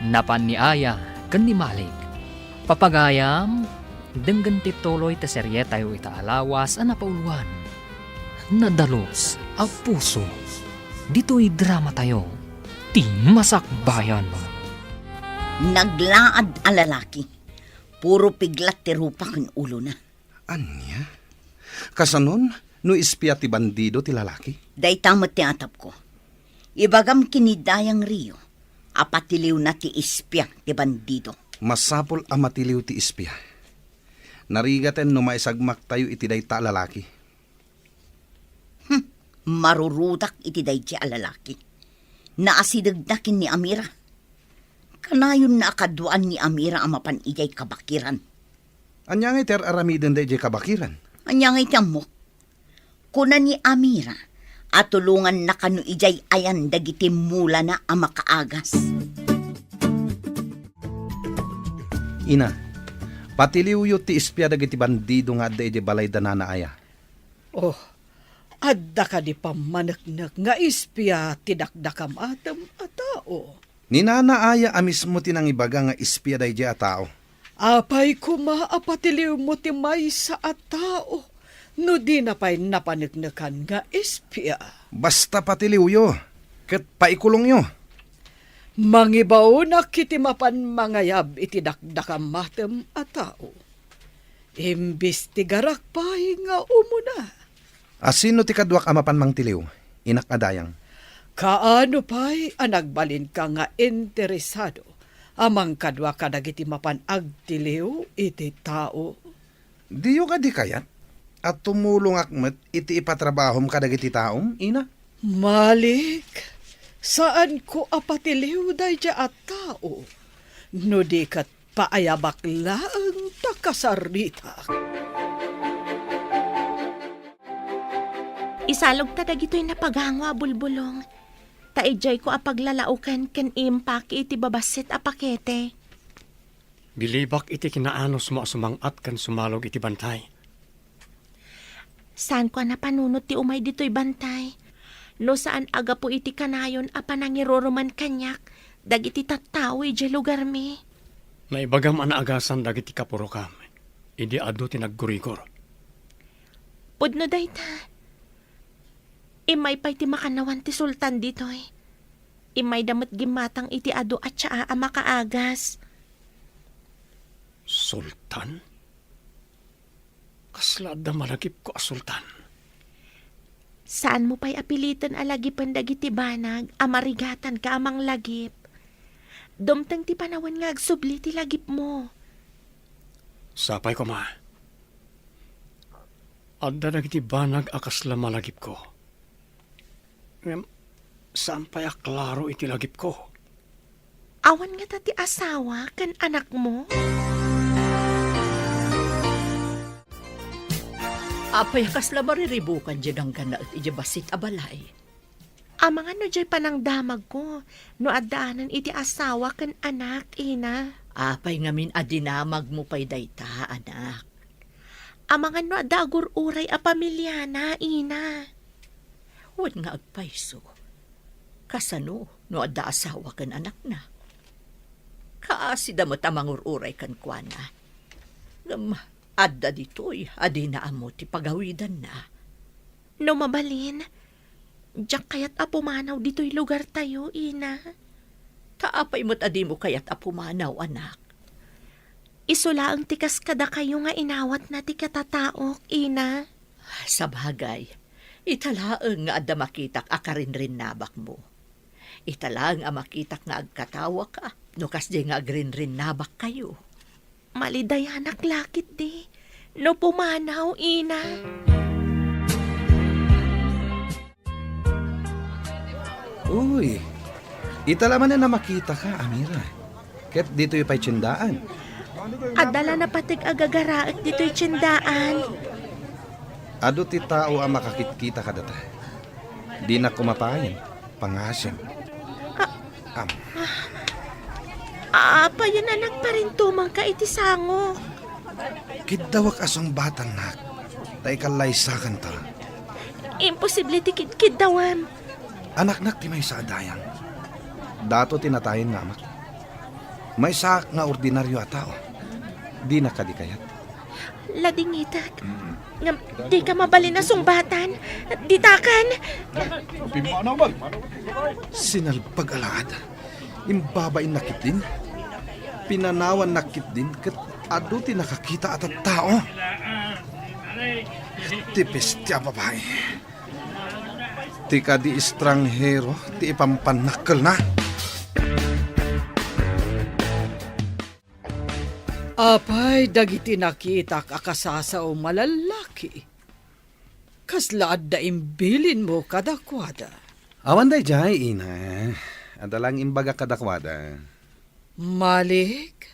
napan ni Aya kan ni Malik. Papagayam, denggan ti tuloy ta serye tayo itaalawas ang napauluan. Nadalos a puso. Dito'y drama tayo, ti masakbayan. Naglaad a lalaki. Puro piglat ti rupa ken ulo na. Anya? Kasanon, no ispia ti bandido ti lalaki? Day tamot ti atap ko. Ibagam kinidayang Rio. Apatiliw na ti ispya ti bandido. Masapol a matiliw ti ispia. Narigaten no maisagmak tayo iti dayta lalaki. Marurutak iti dayta a lalaki. Naasidagdakin ni Amira. Kanayon na akaduan ni Amira ang mapan ijay kabakiran. Anya nga iter aramiden da ijay kabakiran. Anya nga itiyam mo. Kuna ni Amira, at tulungan na kanu ijay ayan dagiti mula na ang makaagas. Ina, patiliw ti ispya dagiti bandido nga adda ijay balay da nanaaya. Oh, adda ka di pamanaknak nga ispya tidakdakam atam a tao. Ni nanaaya amismo tinang ibaga nga ispya da ijay a tao. Apay kumaapatiliw mo ti may sa a tao. No di na pa'y napanagnakan nga ispya. Basta patiliw yo, ket paikulong yo. Mangibaw na kiti mapan mangayab iti dakdakam matem a tao. Imbis ti garak pa'y nga umuna. Asino ti kadwak amapan mang tiliw, inak adayang. Kaano pa'y anagbalin ka nga interesado amang kadwa ka dagiti mapan agtiliw iti tao. Diyo ka di kayat? At tumulong akmet iti ipatrabahom kadagiti taom, ina? Malik, saan ko apatiliw day dya at tao? No di kat paayabak laang takasarita. Isalog ta dagitoy na pagangwa bulbulong. Taijay ko apaglalaukan ken impact iti babasit a pakete. Bilibak iti kinaanos mo sumangat kan sumalog iti bantay. Saan ko na panunot ti umay dito'y bantay? No saan aga po iti kanayon a panangiroroman kanyak, dagiti tattao iti lugar mi. Naibagam anaagasan dagiti kapurokam. Idi adu ti naggurigor. Pudno day ta. Imay pa'y ti makanawan ti sultan dito'y. Imay damat gimatang iti adu at siya a makaagas. Sultan? Kasla da malagip ko a sultan. Saan mo pa'y apilitan alagipan dagiti banag, amarigatan ka amang lagip. Dumtang ti panawan nga agsubli ti lagip mo. Sapay ko ma. Adda dagiti banag akasla malagip ko. Saan pa'y aklaro iti lagip ko? Awan nga ta ti asawa kan anak mo? Apay kasla mariribukan dyan ang gana at ijabasit abalay. Amang ano dyan pa ng damag ko, no adaanan iti asawa kan anak, ina. Apay ngamin adinamag mo pa'y dayta, anak. Amang ano adagur uray a pamilya na, ina. Huwag nga agpayso. Kasano, no adda asawa kan anak na. Kaasi damot amang ururay kan kuana. Adda dito'y adinaan mo ti pagawidan na. No mabalin, diyak kayat apumanaw dito'y lugar tayo, ina. Kaapay mo't adi mo kayat apumanaw, anak. Isula ang tikas kada kayo nga inawat na ti katataok, ina. Sa bagay, italaang nga adda makitak akarin rin nabak mo. Italaang nga makitak nga agkatawa ka, no kasdi nga agrin rin nabak kayo. Malidayanak lakit di. No pumanaw, ina. Uy, italaman na makita ka, Amira. Ket dito yung pa'y tsindaan. Adala na patig agagaraak dito'y tsindaan. Ado ti tao ang makakitkita ka data. Di na kumapayin, pangasim. Apa yun anak pa rin tumang ka iti sango. Kidawak asong batang nak. Tay kalaysakan ta. Imposible ti kidawam. Anak-nak ti may sa adayang. Dato tinatayin nga amak. May sak nga ordinaryo a tao. Di na kadikayat. Ladingitak. Ngam, di ka mabalin na sumbatan. Ditakan. Sinalpag-alad. Imbabain nakit din. Pinanawan nakit din. Kat ado ti nakakita at tao. Tipis ti babae. Ti ka di estranghero. Ti ipampanakal na. Apay, dagiti nakita kakasasa o malalaki. Kaslaad da imbilin mo kadakwada. Awan day jay, ina. Adalang imbaga kadakwada. Malik,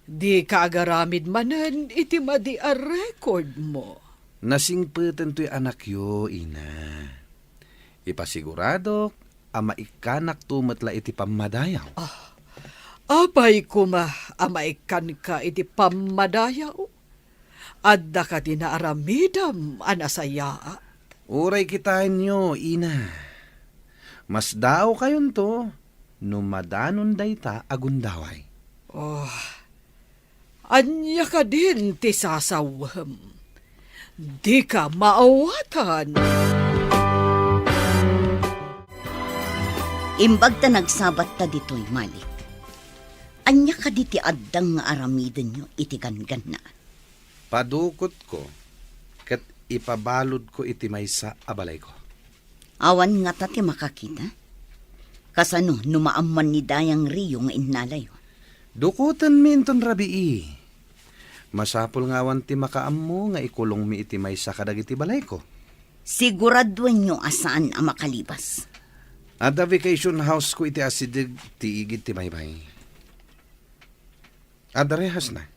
di ka agaramid manan iti madi a record mo. Nasingpeten to'y anak yo, ina. Ipasigurado, ama ikanak tumatla iti pamadayaw. Apay kuma amaikan ka iti pamadayaw. Adda ka dinaaramidam anasaya. Uray kitain nyo, ina. Mas dao kayon to, numadanon dayta agundaway. Anya ka din ti sasawam. Di ka maawatan. Imbag ta nagsabat ta dito'y Malik. Anya ka di ti addang nga aramiden nyo iti gangan na. Padukot ko, kat ipabalod ko iti maysa abalay ko. Awan nga ta ti makakita. Kasano numaamman ni Dayang Rio nga innalayo. Dukutan minton rabii. Masapul nga awan ti makaammo nga ikulong mi iti maysa kadag iti balay ko. Siguraduan nyo asaan ang makalibas. At the vacation house ko iti asidig ti igid ti maybay. At rehas na.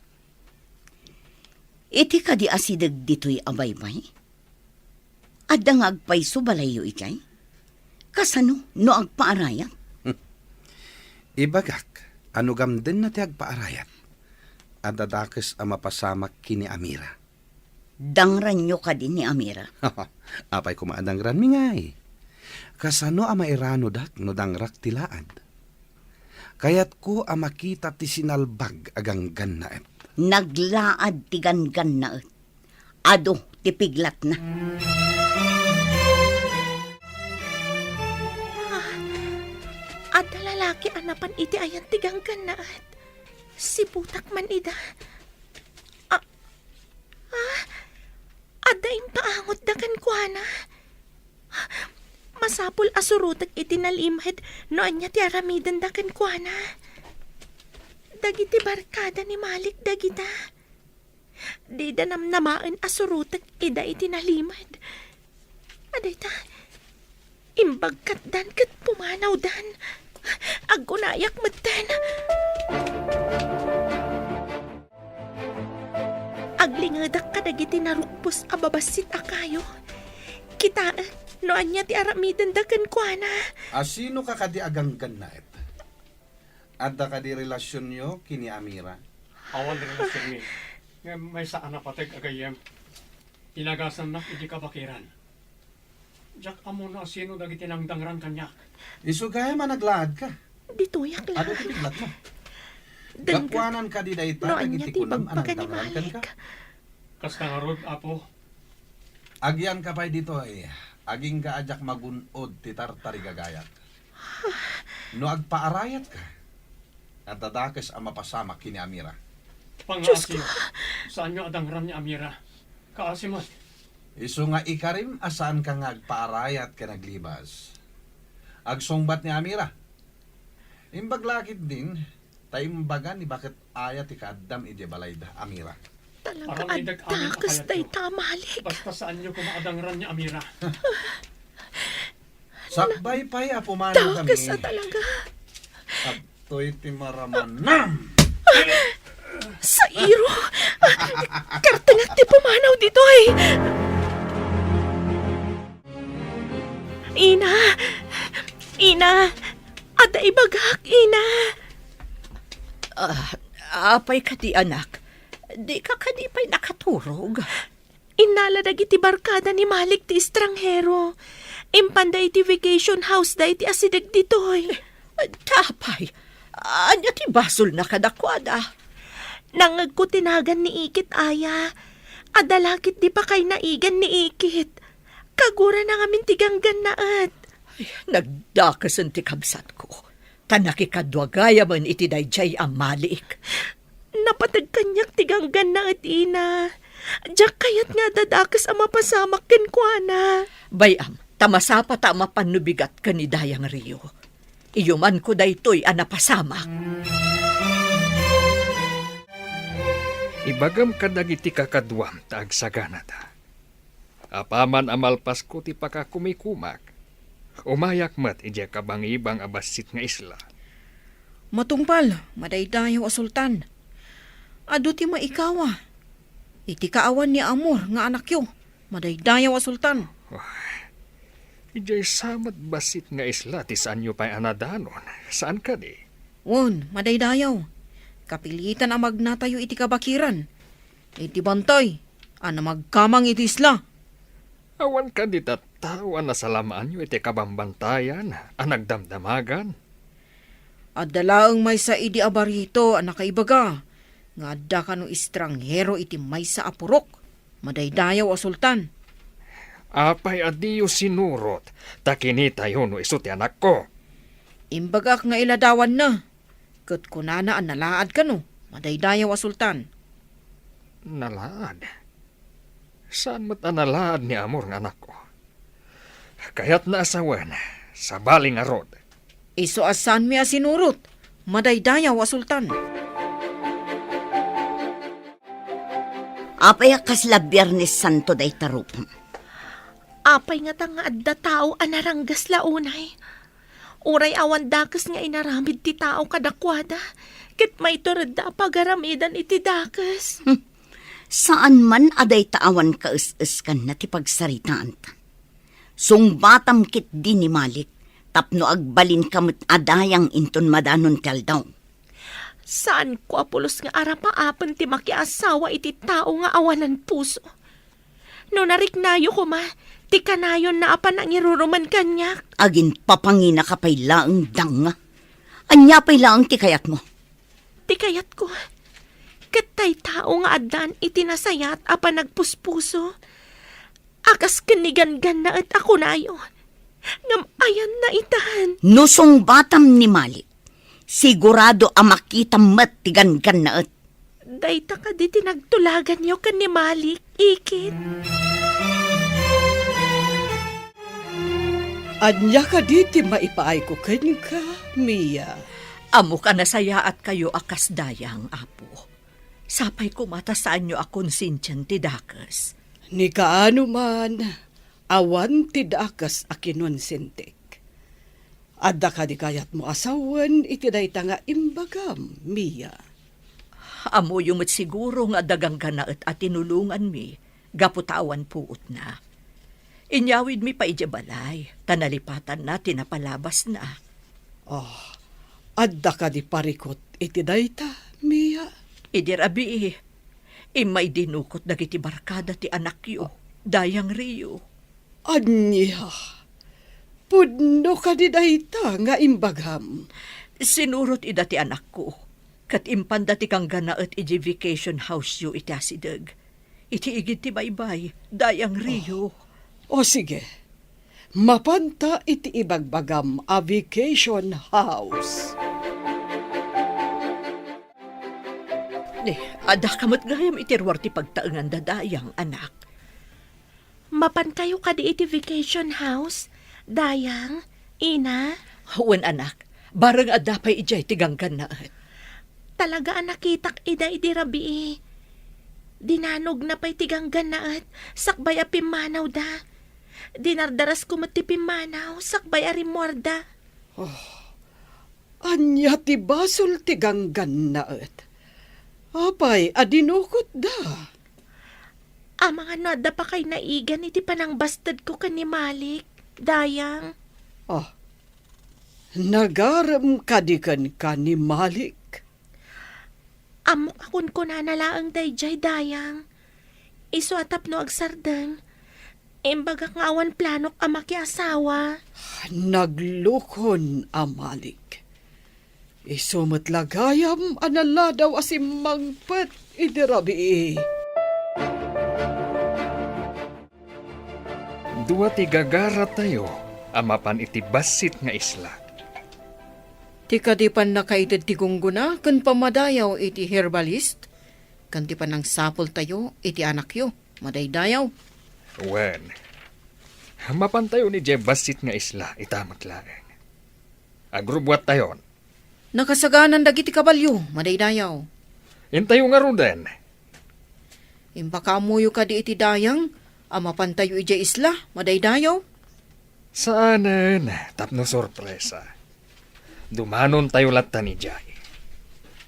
Iti ka di asidag dito'y abaybay. Adda nga agpayso balayo itay. Kasano no agpaarayat? Ibagak, ano gamden na ti agpaarayat. At dadakes ang mapasamak kini Amira. Dangran nyo ka din ni Amira. Apay kumaadangran mi ngay. Kasano ang mairano dak no dangrak tilaad. Kayat ko ang makita ti sinalbag agang gannaet. Naglaad ti gangan na et. Ado ti piglat na. At lalaki anapan iti ayan tiganggan na at si putak man ida. Adda impaangot dagan kuana. Masapul asurutak iti nalimhed no anya ti aramidan dagan kuana. Dagiti barkada ni Malik dagita. Di da namnamaan asurutak ida iti nalimhed. Aday ta, imbagkat dan kat pumanaw dan. Agunayak matan. Aglingadak ka dagiti narukpos ababasit akayo. Kita, no anya ti aramidan dagan kuana. Asino ka kadi agang gannaet? Adda ka di relasyon nyo kini Amira? Awan rin na sirmi. Nga may saan na patag agayem. Inagasan na hindi ka bakiran. Jack amo na sino dagiti nang dangran kanya. Isugay managlaad ka. Dituyak lang. Ano ti piglat mo? Dangga. Gakwanan ka di dayta No agiti anya ti kunam anang bagbaga ni dangran kan ka. Malik. Kas nangarod, apo. Agyan ka pa'y dito eh. Aging ka ajak magunod ti tartari gagayat. No agpaarayat ka. At dadakes ang mapasamak kini Amira. Pangasyo. Saan nyo adangran ni Amira? Kaasimat. Isu nga ikarim asaan ka nga agpaarayat ka naglibas. Agsongbat ni Amira. Imbaglakit din, taimbagan ni bakit ayat ikaddam iti balayda Amira. Talaga Parang idag amin addakas akayat day ko. ta Malik. Basta saan nyo kumaadangran ni Amira? Sakbay pa'y apumano kami. Dakas na talaga. At to'y timaraman nam! Sa iro. Kartangak ti pumanaw dito eh. Ina. Ina. Ada ibagak, Ina. Apay ka di anak. Di ka kadipay nakaturog. Inaladag iti barkada ni Malik ti estranghero. Impanday ti vacation house da iti asidag ditoy. Tapay. Anya ti basol na kadakwada. Nangag ko tinagan ni Ikit aya. Adalakit di pa kay naigan ni Ikit. Kagura na ngamin tiganggan naat. Nagdakasan ti kabsat ko. Tanakikadwagaya man iti dayjay ang Malik. Napatag kanyak tiganggan naat, Ina. Diyak kayat nga dadakas ang mapasamak ken kuana. Bayam, tamasapa ta mapanubigat ka ni Dayang Rio. Iyuman ko daytoy anapasamak. Ibagam kadagiti kakadwam taag sagana ta. Apaman amalpas ko ti pakakumikumak. Umayak mat ija kabangibang abasit nga isla. Matungpal, madaydayaw a sultan. Ado ti maikawa. Iti kaawan ni Amor nga anak yo. Madaydayaw a sultan. Ijay samat basit nga isla ti saan nyo pa'y anadanon. Saan ka di? Won, madaydayaw. Kapilitan ang magnatayo iti kabakiran. Iti bantay, ana magkamang iti isla. Awan ka di tatawan na salamaan nyo iti kabambantayan, anagdamdamagan. At dalaang may sa idi abarito ang nakaibaga. Nga adda ka no istranghero iti may sa apurok. Madaydayaw a sultan. Apay adiyo sinurot, takini tayo no iso ti anak ko. Imbagak nga iladawan na. Kat kunana ang nalaad ka no. Madaydayaw a sultan. Nalaad? Saan mo't analaad ni Amor ng anak ko? Kaya't naasawan sa baling arod. Iso asan mi asinurot. Madaydayaw a sultan. Apay kasla Biyernes Santo day tarupam. Apay nga tanga adda tao anaranggas launay. Uray awan dakas nga inaramid ti tao kadakwada. Kit may turada pagaramidan iti dakas. Saan man aday taawan ka is kan na ti pagsaritaan ta. Sungbatam kit di ni Malik, tapno agbalin kamot adayang inton madanon kaldaw. Saan ko apulos nga arapaapan ti makiasawa iti tao nga awanan puso? No nariknayo ko ma, ti kanayon na apan ang iruruman kanyak. Agin papangina ka pa'y laang danga. Anya pa'y laang ti kayat mo. Ti kayat ko, katay tao nga adan itinasayat apan nagpuspuso. Akas kanigan-gan na at ako na ayon. Ngam ayan na itahan. Nusong batam ni Malik, sigurado ang makita mat tigan-gan na at. Dayta ka di tinagtulagan niyo kan ni Malik, ikit. Anya ka diti maipaay ko ken ka, Mia. Amo ka nasaya at kayo akas dayang, apo. Sapay kumata saan nyo akong sinsyan ti dakas. Ni kaano man, awan ti dakas akinon sintik. Adda ka di kayat mo asawan, iti dayta nga imbagam, Mia. Amo yung siguro nga dagang ganaet at tinulungan mi, gaputawan puot na. Inyawid mi pa balay, tanalipatan na tinapalabas na. Adda ka di parikot, iti dayta, Mia. Idirabi, imay dinukot dagiti barkada ti anak yo, dayang Rio. Anya, pudno ka di dayta nga imbagam. Sinurot ida ti anak ko, kat impanda ti kang ganaet iti vacation house yo iti asidag. Iti igit ti baybay, dayang Rio. O sige, mapanta iti ibagbagam a vacation house. Ada kamot gayam itirwar ti pagtaengan dadayang anak. Mapan kayo ka di iti vacation house? Dayang, ina? Huwan anak, barang adapay ijay tiganggan na at. Talaga nakitak ida idirabi. Dinanog na pa'y tiganggan na at sakbay a pimanaw da. Dinardaras ko mati pimanaw, sakbay a rimorda. Anya ti basol ti ganggan na et. Apay, adinukot da. Mga nada pa kay naigan iti panang bastad ko kan ni Malik, dayang. Nagaram kadikan ka ni Malik. Amok akon ko na nalaang dayjay, dayang. Iso atap no agsardeng. Imbagak nga awan planok ama ki asawa. Naglukon a Malik. Isumot lagayam anala daw asimangpat idirabi. Dua ti gagara tayo, amapan iti basit nga isla. Ti kadipan na kaitid ti gungguna, kan pamadayaw iti herbalist. Kan ti panang sapol tayo, iti anak yo, madaydayaw. Wen, mapan tayo ni Jay basit nga isla, itamat laeng. Agrubwat tayon. Nakasaganan dagiti kabalyo, madaydayaw. Intayo nga ruden. Imbaka amuyo ka di iti dayang, ama pantayo iti isla, madaydayaw. Saanan, tapno sorpresa. Dumanon tayo lata ni Jay.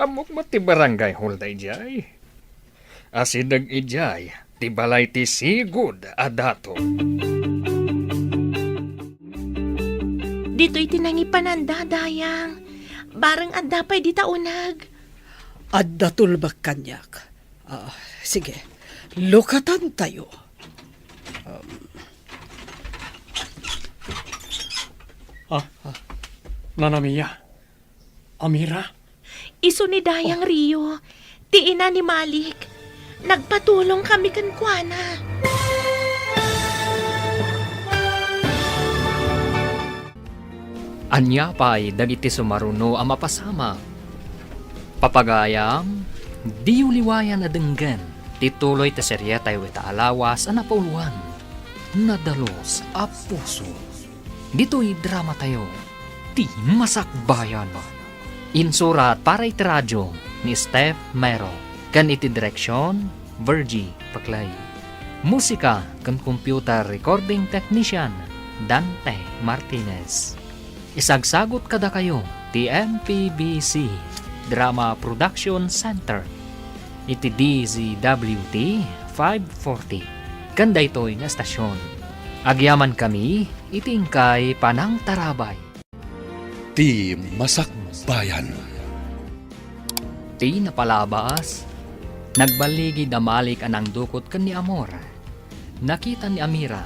Amok mo ti barangay hall day Jay. Asidag ijay, ti balay ti sigud adato. Dito'y tinangipan Dayang. Barang adda pa'y di taunag. Adda tulbak kanyak. Sige, lukatan tayo. Nanamiya. Amira. Iso ni Dayang Rio. Ti ina ni Malik. Nagpatulong kami kan kuana. Anya pa'y dagiti sumaruno ang mapasama. Papagayam, di uliwayan na denggan, tituloy ta serye tayo itaalawas ang napauluan. Nadalos a puso. Dito'y drama tayo, ti masakbayan. Insurat para iti radyo ni Steph Mero, kan iti direksyon, Virgie Paclay. Musika kan computer recording technician, Dante Martinez. Isagsagot kada kayo, ti MPBC Drama Production Center. Iti DZWT 540. Kanda ito'y nga stasyon. Agyaman kami, itingkay Panang Tarabay. Ti Masakbayan. Ti napalabas, nagbaligi na Malik anang dukot kan ni Amor. Nakita ni Amira,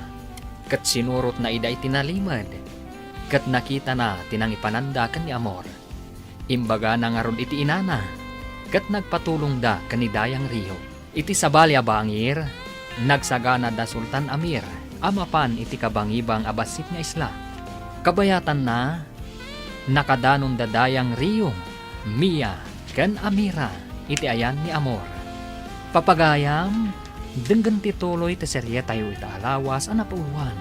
kat sinurot na ida itinalimad. Kat nakita na tinang ipananda kan ni Amor. Imbaga na nga ron iti inana. Kat nagpatulong da kan ni Dayang Rio. Iti sabalya bangir, nagsagana da Sultan Amir. Amapan iti kabangibang abasit nga isla. Kabayatan na, nakadanon da Dayang Rio, Mia, kan Amira, iti ayan ni Amor. Papagayam, denggan tituloy ti serye tayo itaalawas ang napauluan.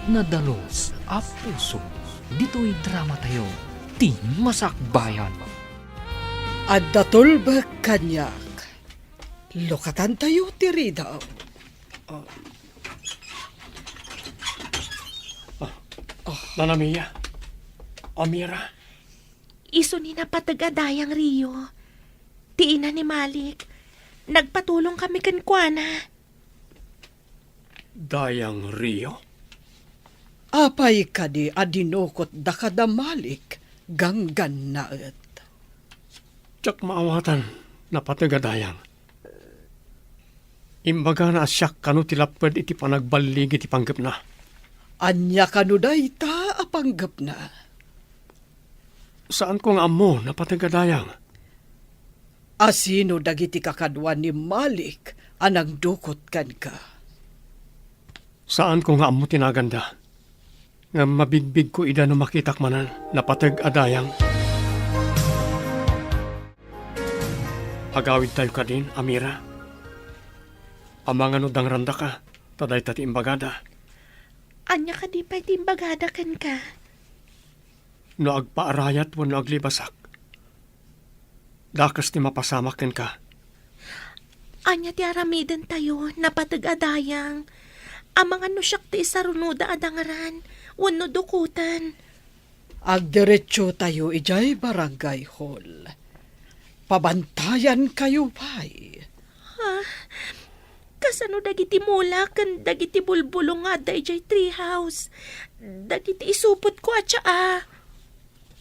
Nadalos a puso. Dito'y drama tayo, ti masakbayan. Adda tulbak kanyak. Lukatan tayo ti Rida. Nanamiya. Amira. Iso ni napataga Dayang Rio. Ti ina ni Malik. Nagpatulong kami kan kuana. Dayang Rio. Apay ka di adinokot da kadamalik ganggan naet. Tsak maawatan, napatagadayang. Imbaga na asyak kanu tilapad iti panagbalig iti panggap na. Anya kanu dayta apanggap na. Saan kong amo napatagadayang? Asino dagiti kakadwa ni Malik anang dukot kan ka. Saan ko nga amo tinaganda? Nga mabigbig ko ida no makitak manan napatagadayang. Agawid tayo ka din, Amira. Amang ano dang randa ka, taday tati imbagada. Anya ka di pa itimbagada kan ka. No agpaarayat wano aglibasak. Dakas ti mapasamakin ka. Anya ti aramidan tayo, napatagadayang. Amang ano siyak ti isarunuda adangaran, wano dukutan. Agdiretso tayo ijay barangay hall. Pabantayan kayo pa'y. Kasano dagiti mula kan dagiti bulbulong nga dayjay treehouse. Dagiti isupot ko at siya.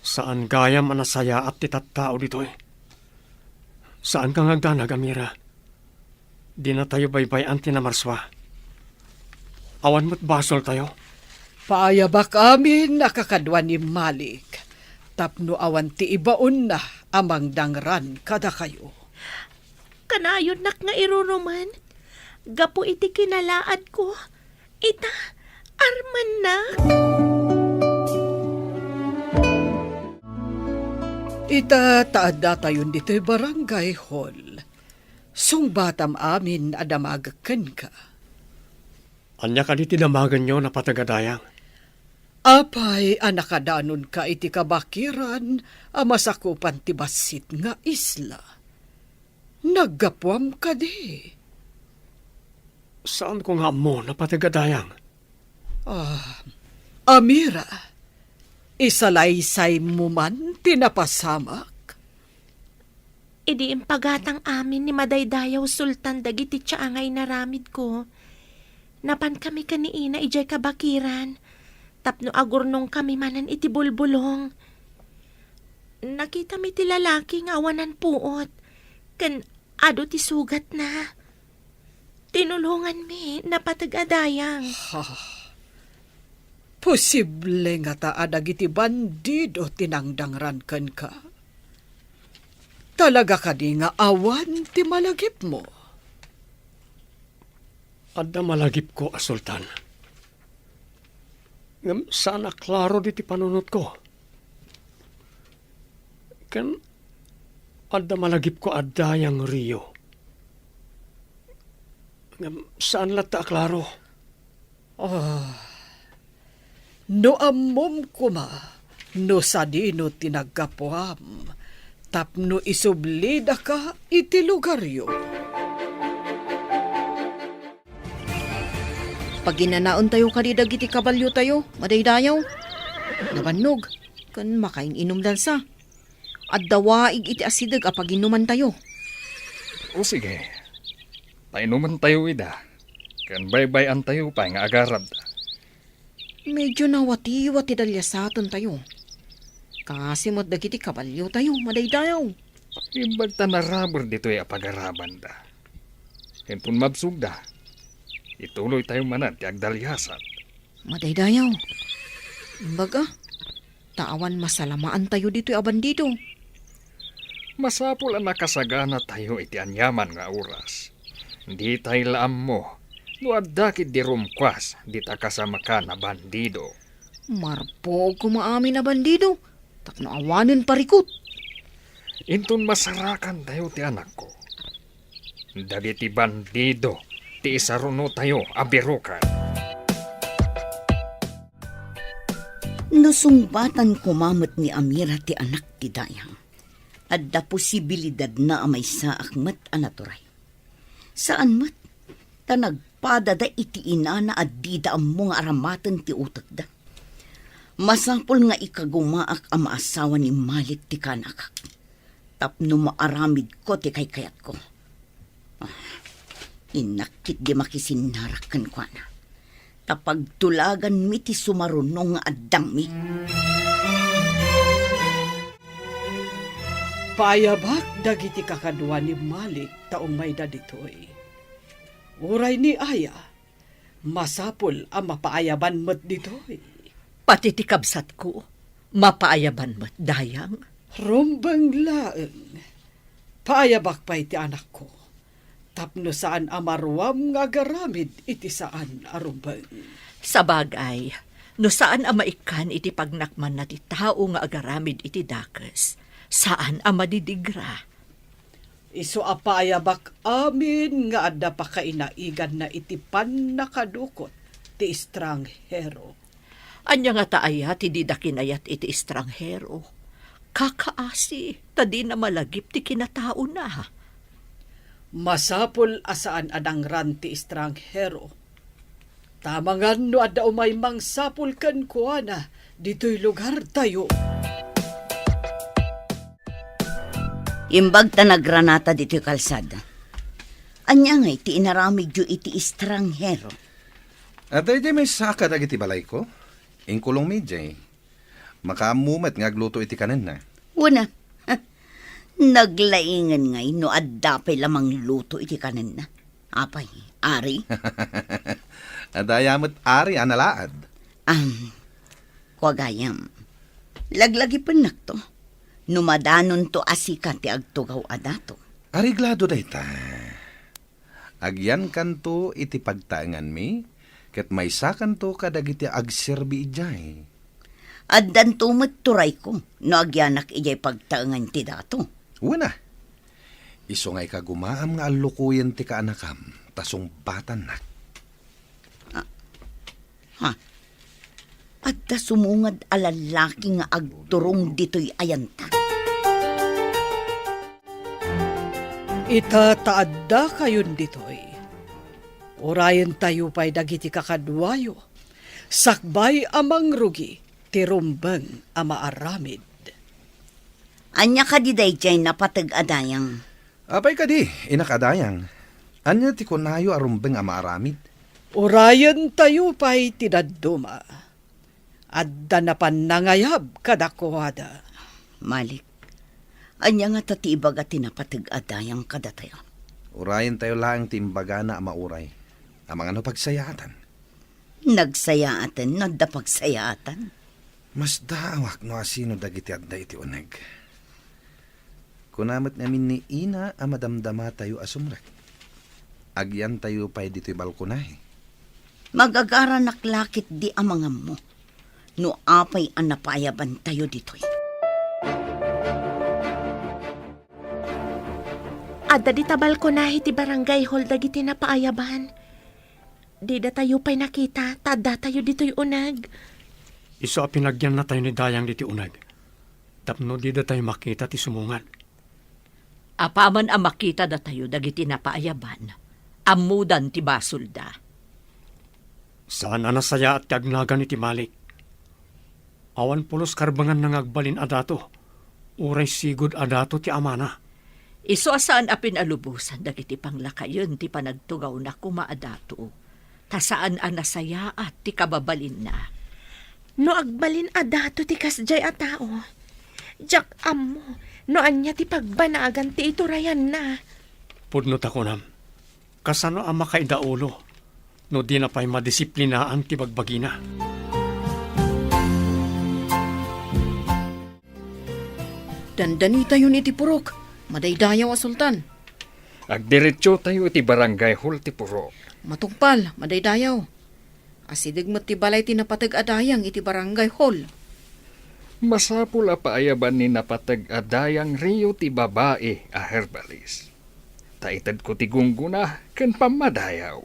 Saan gayam anasaya at titattao dito eh? Saan kang agdanag, Amira? Di na tayo baybayan tinamarswa. Awan mo't basol tayo. Paayabak amin nakakadwa ni Malik. Tapno awan ti ibaon na amang dangran kada kayo. Kanayon nak nga iruruman. Gapo iti kinalaad ko. Ita, arman na. Ita taada tayon dito'y barangay hall. Sungbatam amin adamagakan ka. Anya ka di tinamagan nyo na patagadayang. Apay anakadanon ka iti kabakiran amasakupan ti basit nga isla. Naggapwam ka di. Saan ko nga mo na patagadayang? Amira, isalaysay mo man tinapasamak. Idi impagatang amin ni Madaydayaw Sultan dagiti tiyaangay na ramid ko. Napan kami kaniina ijay kabakiran. Tapno agurnong kami manan iti bulbulong. Nakita mi ti lalaki nga awanan puot. Kan ado ti sugat na. Tinulungan mi napatagadayang. Posible nga taadag iti bandido tinangdangran ken ka. Talaga ka di nga awan ti malagip mo. Adda malagip ko, Sultan. Ngam sana klaro di ti panunot ko. Kan adda malagip ko adda yang Rio. Ngam saan lata klaro? No ammom kuma, no sadino tinagkapuam, tapno isublida ka iti lugaryo. Pag ginanaon tayo kadidag iti kabalyo tayo, Madaydayaw. Nabannog, kan makain inom dansa. At dawaig iti asidag apag inuman tayo. O sige, painuman tayo ida. Kan baybayan tayo pa nga agarad. Medyo nawati-wati dalyasaton tayo. Kasi mo't dagiti kabalyo tayo, Madaydayaw. Imbag ta narabor dito ay apagaraban da. Hentun mabsug da. Ituloy tayo manan ti agdalyasat. Madaydayaw. Baga, taawan masalamaan tayo dito aban dito. Masapul ang nakasagana tayo iti anyaman nga oras. Di tayo laam mo. No adakit di rumkwas, di ta kasama ka na bandido. Marpog kumaamin na bandido. Takno awanin parikot. Intun masarakan tayo ti anak ko. Dagiti bandido, ti isaruno tayo abirukan. Nasungbatan kumamot ni Amira ti anak ti Dayang. Adda posibilidad na amay sa akmat anaturay. Saan mat? Ta nagpadada iti inana at dida ang mga aramatan ti utak da. Masapol nga ikagumaak ang maasawa ni Malik ti kanakak. Tapno maaramid ko ti kay kayat ko. Inakit di makisinarakan ko na. Tapag tulagan mi ti sumarunong nga addang mi. Payabak dagiti kakadwa ni Malik taong may daditoy. Uray ni Aya, masapol ang mapaayaban mo't ditoy. Pati ti kabsat ko, mapaayaban mo't dayang. Rombang laeng, paayabak pa iti anak ko. Tapno saan amarwam nga garamid iti saan arumbang. Sa bagay, no saan ang maikan iti pagnakman na ti tao nga agaramid iti dakes, saan ang madidigra. Iso apayabak amin nga adda pa kainaigan na iti pan nakadukot ti estranghero. Anya nga taaya ti didakinayat iti estranghero. Kakaasi, tadi na malagip ti kinatao na. Masapol asaan adangran ti estranghero. Tamangan no adda umay mangsapol kan kuana dito'y lugar tayo. Imbag ta nagranata dito kalsada. Anya nga iti inaramid yu iti estranghero. At ay may saka dagiti balay ko. Ingkulong medjay. Makamumat nga agluto iti kanan na. Una, naglaingan ngay no addapay lamang luto iti kanan na. Apay, ari? Adayamot ari analaad. Kwagayam. Laglagi panak to. Numadanon to asika ti agtugaw adato. Ariglado day ta. Agyan kanto iti pagtaangan mi, ket may sakan to kadagiti agserbi ijay. Addan tumot turay ko, no agyanak ijay pagtaangan ti dato. Una, iso ngay kagumaam nga alukuyan ti kaanakam, tasong batan nak. Adda sumungad alalaki nga agturong dito'y ayanta. Itataadda kayon ditoy. Urayan tayo pa'y dagiti kakadwayo. sakbay amang rugi, tirumbang ama aramid. Anya ka di dayjay napatag-adayang. Apay ka di, inakadayang. Anya ti kunayo arumbeng ama aramid. Urayan tayo pa'y tinaduma. Adda na panangayab kadakwada. Malik, anya nga tatibag at tinapatag-adayang kadatayo. Urayan tayo lang timbaga na amauray. Amang ano pagsayatan. Nagsayaatan, nadda pagsayaatan. Mas daawak no asino dagiti adda iti uneg. Kunamat namin ni Ina a madamdama tayo asumrek. Agyan tayo pa'y dito'y balkonahe. Magagara naklakit di amangam mo. No apay ang napayaban tayo dito'y. Adda di tabal ko na iti barangay hall dagiti na paayaban. Di da tayo pa'y nakita, tada tayo dito'y unag. Iso a pinagyan na tayo ni Dayang diti unag. Tapno di da tayo makita ti sumungan. Apaman ang makita da tayo dagiti na paayaban. Amudan ti basulda. Saan anasaya at tiagnagan iti Malik? Awan pulos karbangan nang agbalin adato. Uray sigod adato ti amana. Iso asaan a pinalubusan dagiti panglakayon ti panagtugaw na kumaadato. Tasaan a nasaya at ti kababalin na. No agbalin adato ti kasjay a tao. Jak amo, no anya ti pagbanagan ti iturayan na. Pudno takunam. Kasano ang makaidaulo? No di na pa'y madisiplinaan ti bagbagina. Dandanita yun iti purok. Madaydayaw a sultan. Agdiretso tayo iti barangay hall ti Purok. Matungpal, madaydayaw. Asidig mo ti balay ti napatag-adayang iti barangay hall. Masapul a paayaban ni napatag-adayang Rio ti babae a herbalis. Taitad ko ti gungguna ken pamadayaw.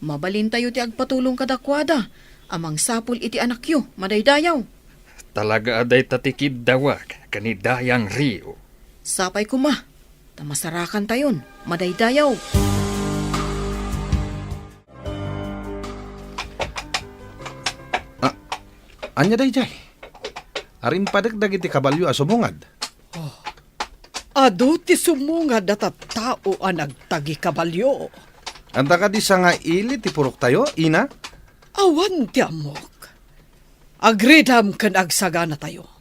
Mabalin tayo ti agpatulong kadakwada. Amang sapul iti anakyo, madaydayaw. Talaga aday tatikid dawag kanidayang Rio. Sapay kuma, tamasarakan tayon, madaydayaw. Anya dayjay. Arin padagdag iti kabalyo asumungad. Ado ti sumungad at tao ang nagtagi kabalyo. Anta ka di sa nga ili ti purok tayo, Ina? Awan ti amok. Agridam kan agsagana tayo.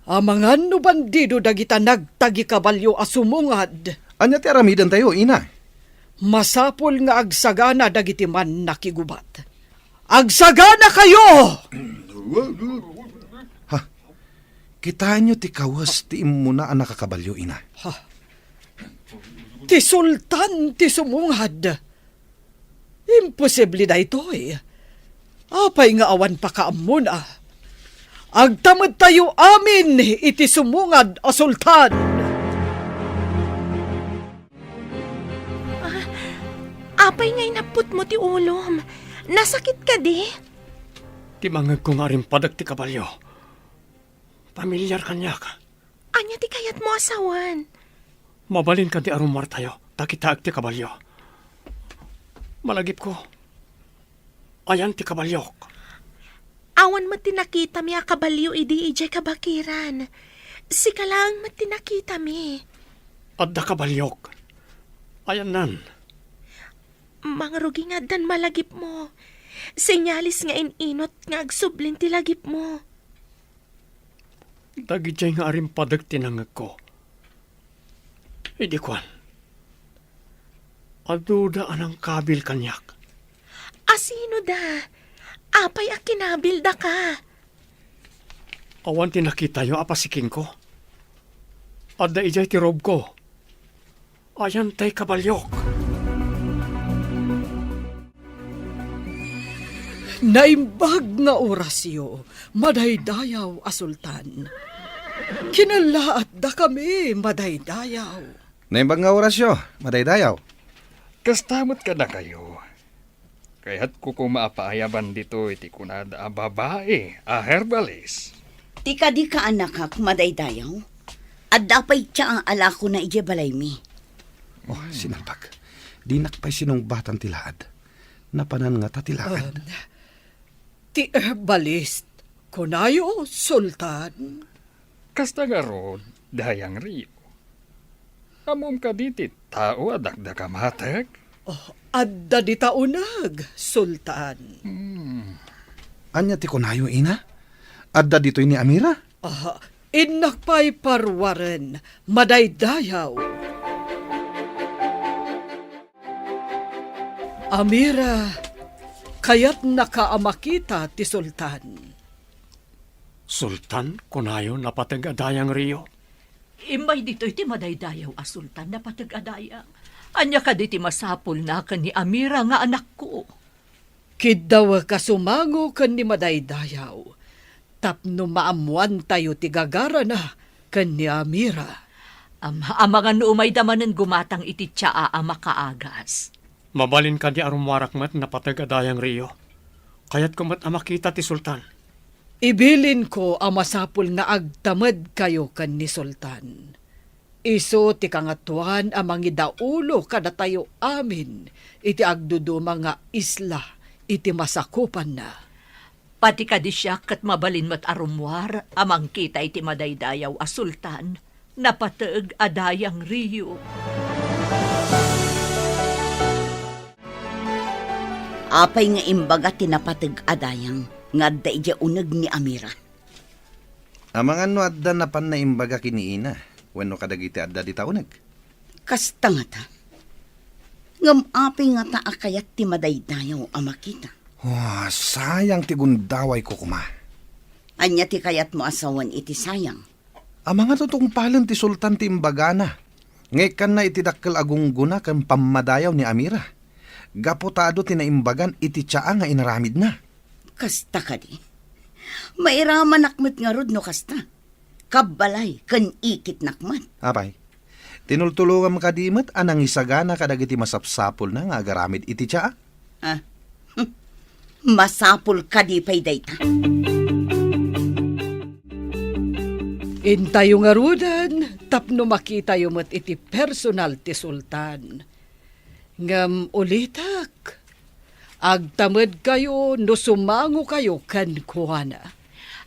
Amangan no bandido dagita nagtagi kabalyo asumungad. Anya ti aramidan tayo, Ina? Masapol nga agsagana dagiti man nakigubat. Agsagana kayo! Kitaan nyo ti kawas ti imuna ang nakakabalyo, Ina. Ti sultan ti sumungad. Imposible na ito eh. Apay nga awan pa kaamon ah. Agtamad tayo amin iti sumungad a sultan. Apay ngay naput mo ti ulom. Nasakit ka di? Ti mangag ko nga rin padag ti kabalyo. Pamilyar kanya ka. Anya ti kayat mo asawan? Mabalin ka ti arumar tayo. Takitaag ti kabalyo. Malagip ko. Ayan ti kabalyok. Awan mat tinakita mi akabalyo idi ijay kabakiran. Sika lang mat tinakita mi. Adda kabalyok. Ayan nan. Mga rugi nga dan malagip mo. Senyalis nga inot nga agsublin ti lagip mo. Dagijay nga arim padag tinangag ko. Idi kwan. Aduda anang kabil kanyak. Asino da? Apay a kinabilda ka. Awan tinakita yo apasiking ko. Adda ijay ti rob ko. Ayan tay kabalyok. Naimbag nga orasyo, madaydayaw a sultan. Kinalaat da kami, madaydayaw. Naimbag nga orasyo, madaydayaw. Kastamot ka na kayo. Kaya't ko kumapaayaban dito iti kunada a babae a herbalis. Tika di ka anak ka kumadaydayaw. At dapay siya ang alako na ije balay mi. Oh, sinalbag. Dinak pa'y sinong batang tilaad. Napanan nga tatilaad. Ti herbalist, kunayo, Sultan. Kasta nga ron, dayang Rio. Amom ka diti, tao adakda ka matag. Adda di taunag, Sultan. Anya ti kunayo ina? Adda ditoy ni Amira? Inak pa'y parwaren, madaydayaw. Amira, kaya't nakaamakita ti Sultan. Sultan, kunayo napatagadayang Rio. Imay dito iti madaydayaw a sultan na patag-adayang. Anya ka diti masapul na kan ni Amira nga anak ko. Kidaw kasumango kan ni madaydayaw. Tapno maamuan tayo ti gagara na kan ni Amira. Mga nuumay damanan gumatang iti tsaa a makaagas. Mabalin ka di arumwarak mat napatagadayang Rio. Kaya't kumat amakita ti Sultan. Ibilin ko ang masapul nga agtamad kayo kan ni Sultan. Iso ti kangatuan amang idaulo kada tayo amin iti agdudu mga isla iti masakupan na. Pati ka di siya kat mabalin mat arumwar amang kita iti madaydayaw a sultan na patag adayang Rio. Apay nga imbaga tinapatag adayang nga da ija uneg ni Amira. Amang ano adda na pan na imbaga kiniina. Wano kadagiti adda di taunag. Kasta nga ta. Ngam apay nga ta akayat ti madaydayaw a makita. Sayang ti gundaway ko kuma. Anya ti kayat mo asawan iti sayang. Ang mga totong palan ti Sultan ti imbaga na. Ngayon na iti dakkel agungguna kan pamadayaw ni Amira. Gaputado ti naimbagan iti tsaa nga inaramid na. Kasta ka di. Mairaman nakmat nga rod no kasta. Kabalay kan ikit nakmat. Apay, tinultulungan ka di mat anang isagana kadagiti masapsapol na nga agaramid iti tsaa. Masapul ka di pay dayta. Intayo nga rudan, tapno makita yung mat iti personal ti Sultan. Ngam ulitak, agtamad kayo no sumango kayo kan kuwana.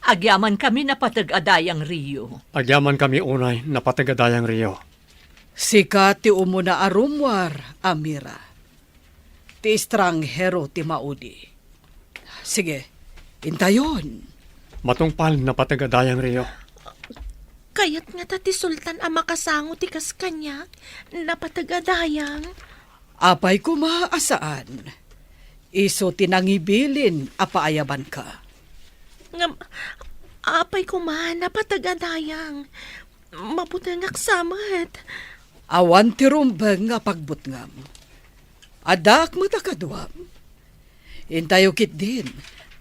Agyaman kami na patag-adayang Rio. Agyaman kami unay napatagadayang Rio. Sika ti umuna arumwar, Amira. Ti estranghero ti maudi. Sige, intayon. Matungpal napatagadayang Rio. Kayat nga ti Sultan ang makasango ti kaskanya, napatagadayang. Apay kumaasaan. Iso tinangibilin apaayaban ka. Ngam, apay ko man, napatagadayang. Mabutang aksamat. Awan ti rumbeng nga pagbutngam. Adak matakadwam. Intayo kit din,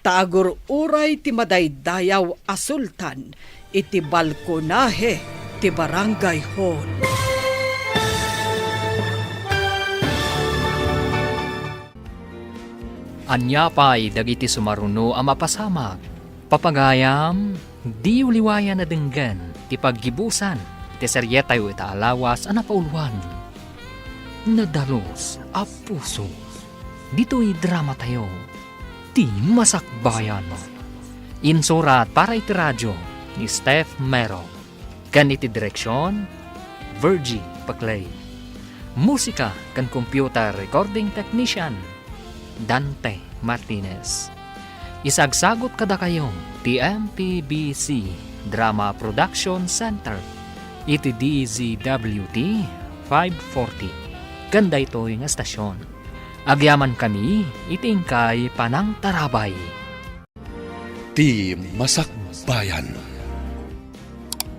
tagur uray ti madaydayaw a sultan, iti balkonahe ti barangay hall. Anya pa'y dagiti sumaruno ang mapasamag. Papagayam, di uliwayan na denggan, ti paggibusan, ti seryetayo ita alawas ang napauluan. Nadalos a puso, dito'y drama tayo, ti masakbayan. Insurat para iti radyo ni Steph Mero. Ganiti direksyon, Virgie Paclay. Musika kan computer recording technician, Dante Martinez. Isagsagot kada kayong TMPBC Drama Production Center. Iti DZWT 540. Ganda ito'y nga stasyon. Agyaman kami, itingkay panang tarabay. Ti Masakbayan.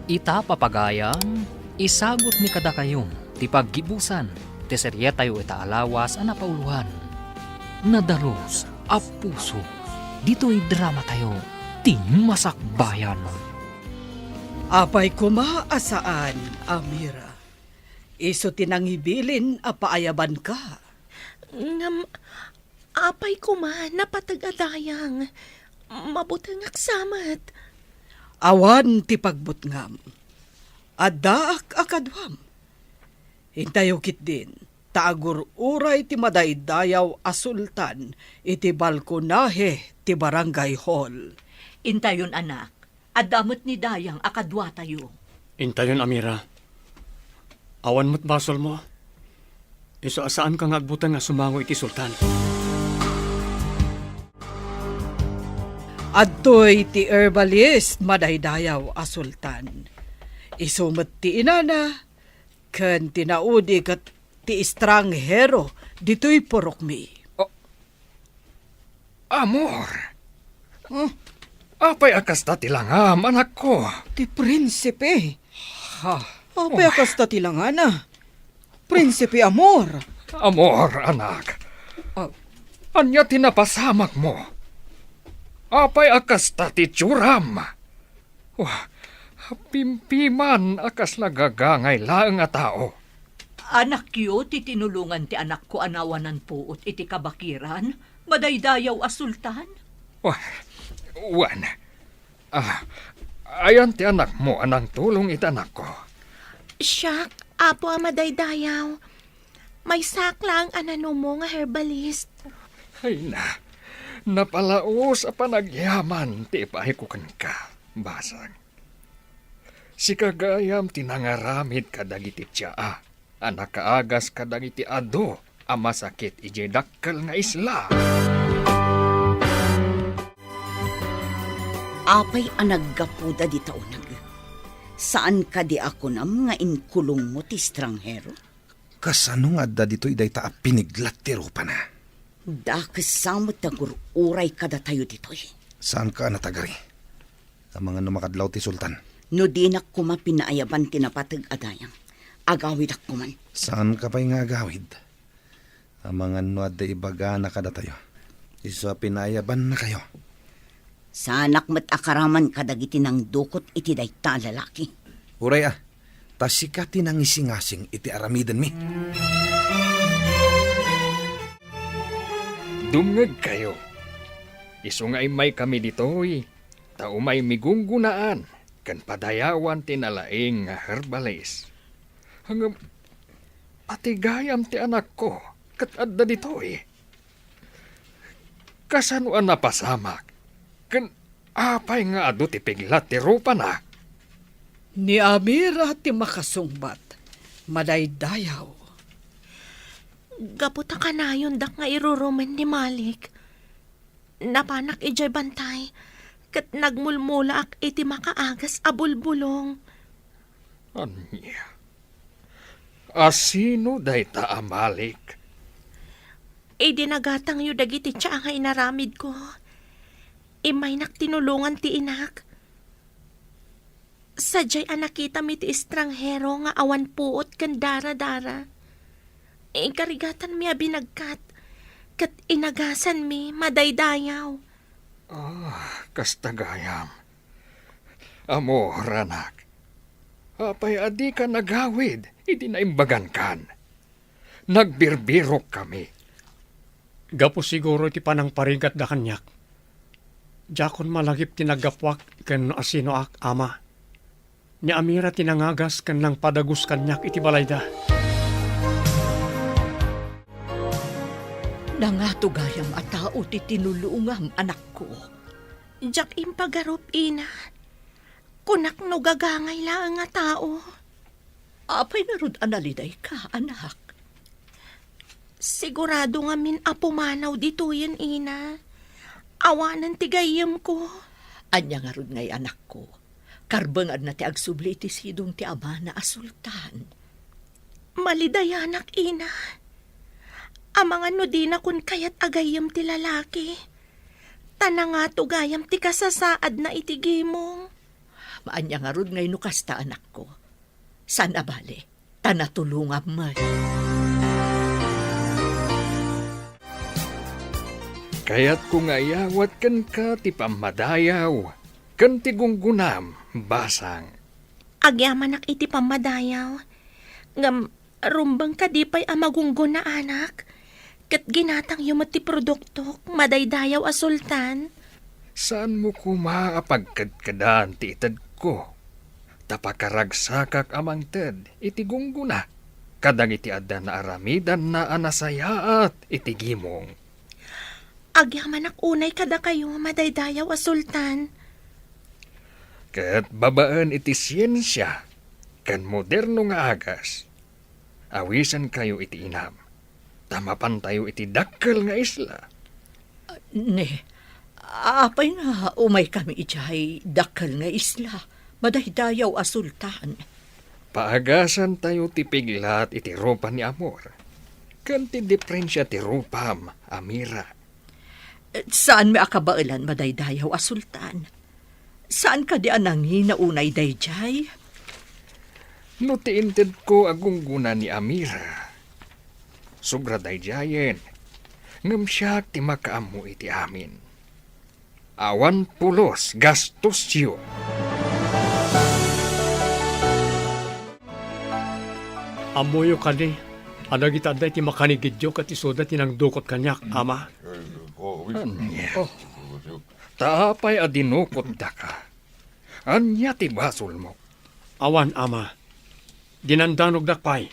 Ita papagayam, isagot ni kada kayong ti paggibusan, ti seryetayo ita alawas ang napauluhan. Nadalos a puso, dito'y drama tayo, ti masakbayan. Apay kumaasaan, Amira. Iso tinangibilin apaayaban ka. Ngam, apay ko man, napatagadayang. Mabutang aksamat. Awan ti pagbutngam. Adaak akadwam. Intayo kit din, Taagur uray ti madaydayaw a sultan iti balkonahe ti barangay hall. Intayon anak, adamot ni Dayang akadwa tayo. Intayon, Amira. Awan mo't basol mo. Iso asaan kang agbutan nga sumango iti sultan. Adtoy ti herbalist madaydayaw a sultan. Isumet ti inana, ken tinaudi kat ti estranghero dito'y porokmi. Amor! Apay akas ta tilangam, anak ko. Ti prinsipe. Ha, Apay akas ta tilangana. Prinsipe Amor. Amor, anak. Anya tinapasamak mo. Apay akas ta ti tsuram. Wah, pimpiman akas nagagangay laeng nga tao. Anak yo, ti tinulungan ti anak ko anawanan puot iti kabakiran, madaydayaw a sultan. Wah, wan. Ayan ti anak mo, anang tulong iti anak ko. Siyak, apo amadaydayaw. May saklang anano mo nga herbalist. Ay na, napalaos a panagyaman ti ipahikukan ka, basag. Si kagayam tinangaramid kadagiti tsaa, anak kaagas kadagiti ado, ang masakit ije dakkel nga isla. Apay anaggapuda di taunag. Saan ka di ako nam nga inkulong mo ti estranghero? Kasano nga adda dito'y day ta piniglat ti rupa na. Dakasamot tagur uray kada tayo dito'y. Saan ka natagari? Ang mga numakadlaw ti sultan. No di na kuma pinaayaban tinapatag adayang. Agawid ako man. Saan ka pa'y nga agawid? Ang mga nuad da ibaga na kada tayo. Isa pinayaban na kayo. Sa anak mat akaraman kadagiti ng dukot iti dayta lalaki. Uray tasikati ng isingasing iti aramidan mi. Dungag kayo. Isungay may kami ditoy, tao may migunggunaan, kan padayawan tinalaing nga herbalist. Hanggang atigayam ti anak ko, kat adda ditoy. Kasanuan na pasamak, kan apay nga ado ti piglat ti rupa na. Ni Amira ti makasungbat, madaydayaw. Gaputa ka na yun dak nga irurumen ni Malik. Napanak ijay bantay. Kat nagmulmula ak iti makaagas abulbulong. Anya? Asino day ta amalik? Dinagatang yu dagiti tiya nga inaramid ko. Imay tinulungan ti inak. Sadyay anakita mi ti estranghero nga awan puot kan dara-dara. Karigatan mi binagkat. Kat inagasan mi madaydayaw. Kastagayam. Amor, anak. Apay adi ka nagawid, iti naimbagan kan. Nagbirbirok kami. Gapo siguro iti panang parigat da kanyak. Jakon malagip tinagapwak ken asino ak ama. Ni Amira tinangagas ken lang padagus kanyak iti balayda. Nangatugayam a tao ti tinulungam anak ko. Jak impagarup ina. Kunak no gagangay lang nga tao. Apay narud analiday ka, anak. Sigurado nga min apumanaw dito yan ina. Awanan tigayam ko. Anya nga rod ngay anak ko. Karbangad na ti agsubli ti sidong ti ama na asultan. Malidayanak ina. Amang ano di na kun kayat agayam ti lalaki. Tanang nga tugayam ti kasasaad na itigimong. Maanya nga rod ngay nukasta anak ko. San abali, tanatulungam man. Kaya't kung ayawat kan ka ti pamadayaw, kan ti gunggunam, basang. Agyaman iti pamadayaw. Ngam rumbang kadipay amagunggo na anak. Kat ginatang yung ti produkto, madaydayaw a sultan. Saan mo kumaapagkadkadaan ti itad ko? Tapakaragsakak amang ted, iti gungguna. kadagiti adda na aramidan na anasayaat itigimong. Agyaman unay kada kayo, madaydayaw a sultan. Kat babaan iti siyensya, kan moderno nga agas. Awisan kayo iti inam. Tamapan tayo iti dakkel nga isla. Ne, apay nga umay kami ijay dakkel nga isla. Madaydayaw a sultan. Paagasan tayo ti piglat iti rupa ni Amor. Kan ti diferensya ti rupam, Amira. Saan may akabailan madaydayaw a sultan? Saan ka di anangin na unay dayjay? No tiinted ko agunggunan ni Amira. Sobra dayjayen. Ngam siya ti makaamu iti amin. Awan pulos gastos yun. Amoyo kani, adagita aday ti makanigidyo kat isoda tinang dukot kanyak, ama. Anya. Taapay adinukot da ka. Anya ti basol mo. Awan, ama. Dinandanog dakpay.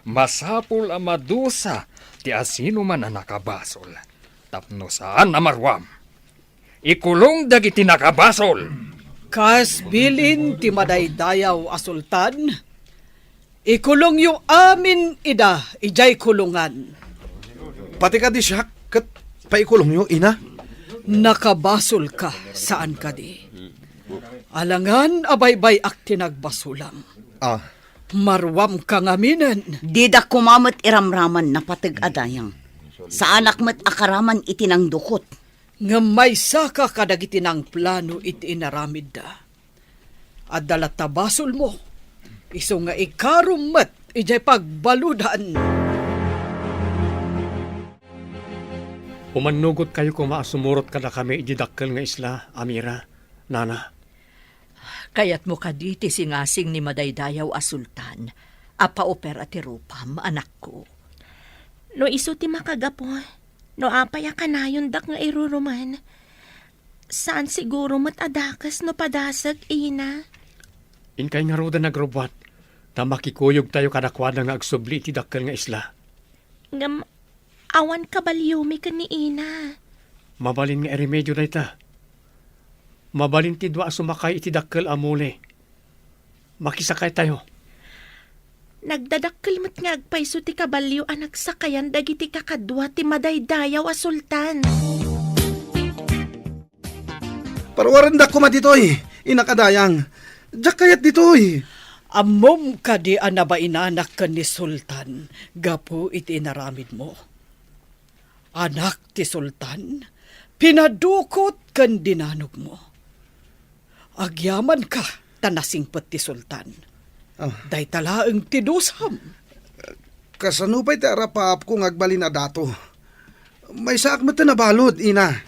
Masapul ang madusa ti asino man ang nakabasol. Tapno saan amarwam. Ikulong dagiti nakabasol. Kas bilin ti madaydayaw a sultan, ikulong yung amin ida, ijay kulungan. Pati ka di siya, kat paikulong nyo, ina. Nakabasol ka, saan ka di? Alangan abaybay ak tinagbasulam. Ah, Marwam ka ngaminan. Di da kumamot iramraman na patag adayang. Sa anak mo't akaraman itinang dukot. Nga may saka kadagiti ng plano iti inaramid da. At dalatabasol mo, iso nga ikarumat, ijay pagbaludan. Umanugot kayo kung maasumurot kada kami ididakkel nga isla, Amira, Nana. Kayat mo ka di ti singasing ni madaydayaw a sultan. Apa-opera ti rupam, anak ko. No iso ti makagapo, no apaya kanayon dak nga iruruman. Saan siguro matadakas no padasag, ina? Inkay nga roda nagrobwat, na makikuyog tayo kadakwada nga agsubli ti dakkel nga isla. Ngam, awan kabalyumi ka ni ina. Mabalin nga remedyo na ita. Mabalin ti dwa sumakay iti dakkel amule. Makisakay tayo. Nagdadakkel mo't nga agpayso ti kabalyo anak sakayan dagiti kakadwa ti madaydayaw a sultan. Parwaran da kuma ditoy, inakadayang. Diyak kayat ditoy. Amom ka di anaba inanak ka ni sultan, gapu iti inaramid mo. Anak ti sultan, pinadukot kan dinanog mo. Agyaman ka, tanasingpet ti sultan. Ah. Day talaang tidusam. Kasanupay ti arapap kung agbalin na dato. May saak mo na balod, ina.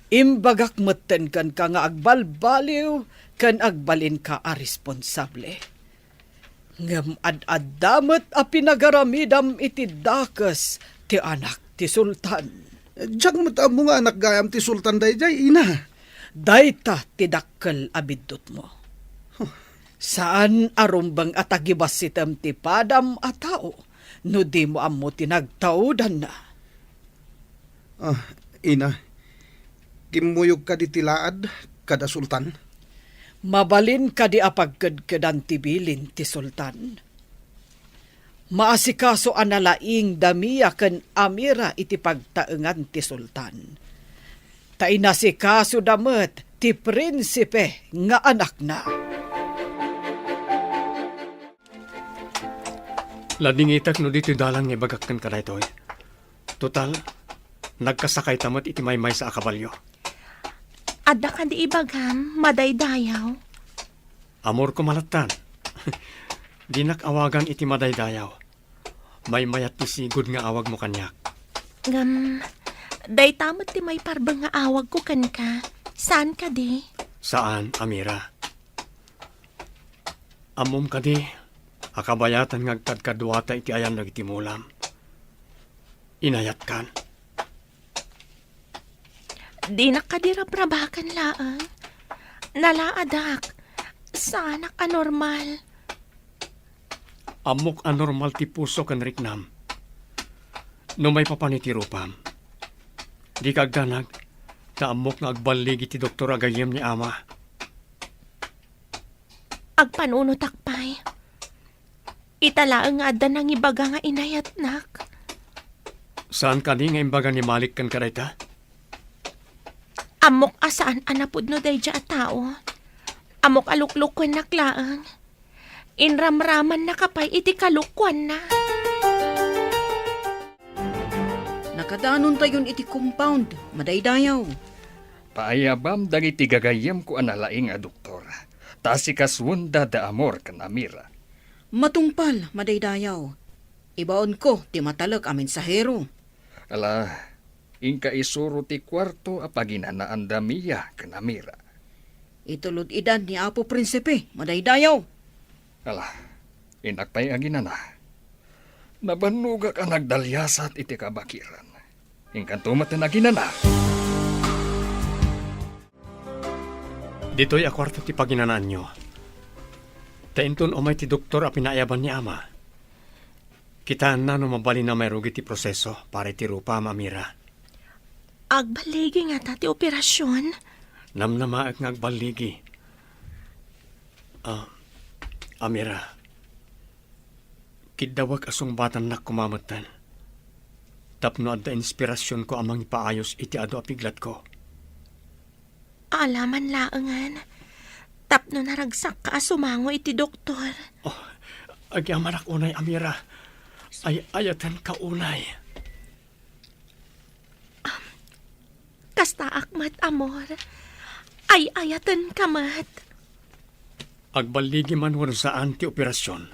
Imbagak maten kan ka nga agbalbaliw, kan agbalin ka a responsable. Ngam ad-adamat a pinagaramidam iti dakas ti anak ti sultan. Diyak mo nga anak gayam ti sultan dayjay, ina. Dayta ti dakkel abidot mo. Saan arumbang atagibas sitam ti padam a tao, no di mo ammo tinagtaudan na. Ah, ina. Kimuyog ka di tilaad, kada sultan. Mabalin ka di apagkadkadan ti bilin ti sultan. Maasikaso analaing damiya ken Amira iti pagtaengan ti sultan. Tainasikaso damet ti prinsipe nga anak na. Ladingitak no dito dalang nga bagakkan ka na ito. Total, nagkasakay tamat iti maymay sa akabalyo. Adda ka di ibagam, madaydayaw. Amor ko malatan. Di nakawagan iti madaydayaw. May mayat ti sigod nga awag mo kanyak. Ngam, day tamot ti may parbang nga awag ko kan ka. Saan ka di? Saan, Amira? Amom ka di, akabayatan nga agtadkadwata iti ayan iti mulam. Inayat kan. Di nakadirabrabakan laang. Nalaadak. Sana ka normal. Amok anormal ti puso kan riknam. No may papanitiropam. Di kagdanag, ta amok nga agbaligi ti doktor agayem ni ama. Agpanuno takpay. Italaang nga da nang ibaga nga inayat nak. Saan ka di nga imbaga ni Malik kan karayta? Amok asaan anapod no day dya tao. Amok aluklukwan naklaang. Inramraman na kapay iti kalukwan na. Nakadanon tayon iti compound, madaydayaw. Paayabam dagiti gagayem ko analaing a doktor. Tasi kaswunda da amor kan Amira. Matungpal, madaydayaw. Ibaon ko, ti matalag amin sa hero. Ala, inka isuro ti kwarto a paginanaan damiya kan Amira. Itulod idan ni Apo Prinsipe, madaydayaw. Ala, inakpay aginana. Nabanuga ka nagdalyasat iti kabakiran. Ingkantumat na aginana. Dito'y akwarto ti paginanaan nyo. Tainton umay ti doktor a pinaayaban ni ama. Kitaan na no mabali na may rugi ti proseso para ti rupa mamira. Agbaligi nga ta ti operasyon. Namnamaak nga agbaligi. Amira, kidawag asong batan na kumamatan. Tapno adda inspirasyon ko amang ipaayos iti ado apiglat ko. Alaman laangan. Tapno naragsak ka sumango iti doktor. Agyamanak unay, Amira. Ay ayatan ka unay. Kasta akmat amor. Ay ayatan kamat. Agbaligi man wano saan ti operasyon.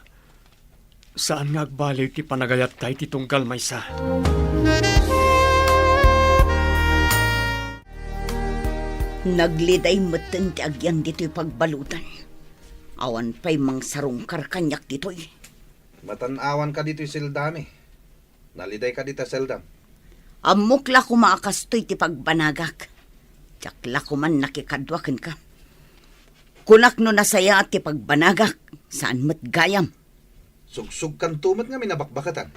Saan nga agbaliw ti panagayat tayo ti tunggal maysa. Nagliday meten ti agyan dito'y pagbalutan. Awan pa'y mang sarungkar kanyak dito'y. Matanawan ka dito'y seldami. Naliday ka dito seldam. Amok la kumakastoy ti pagbanagak. Tsak la kuman nakikadwakan ka. Kunak no nasaya at ti pagbanagak. Saan mat gayam? Sugsug kan tumat nga minabakbakatan.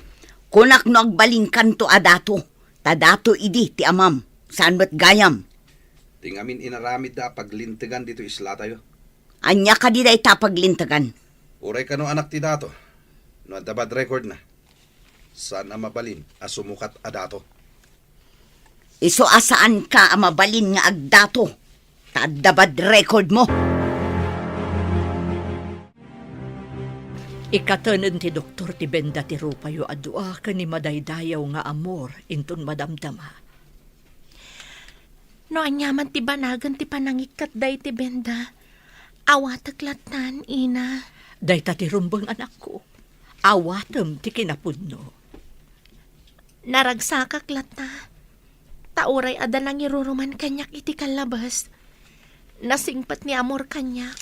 Kunak no agbalin kanto adato. Tadato idi ti amam. Saan mat gayam? Tingamin inaramid da paglintigan dito isla tayo. Anya ka di da itapaglintagan. Uray ka no anak ti dato. No adda bad record na. Saan ang mabalin asumukat adato. Iso asaan ka ang mabalin nga agdato. Tadabad record mo. Ikatanen ti doktor ti benda ti rupayo adua ka ni madaydayaw nga amor inton madamdama. No anyaman ti banagan ti panangikat day ti benda. Awataklatan, ina. Day ta ti rumbang anak ko. Awatem ti kinapudno. Naragsakak lata. Tauray ada nang iruruman kanyak iti kalabas. Nasingpat ni amor kanyak.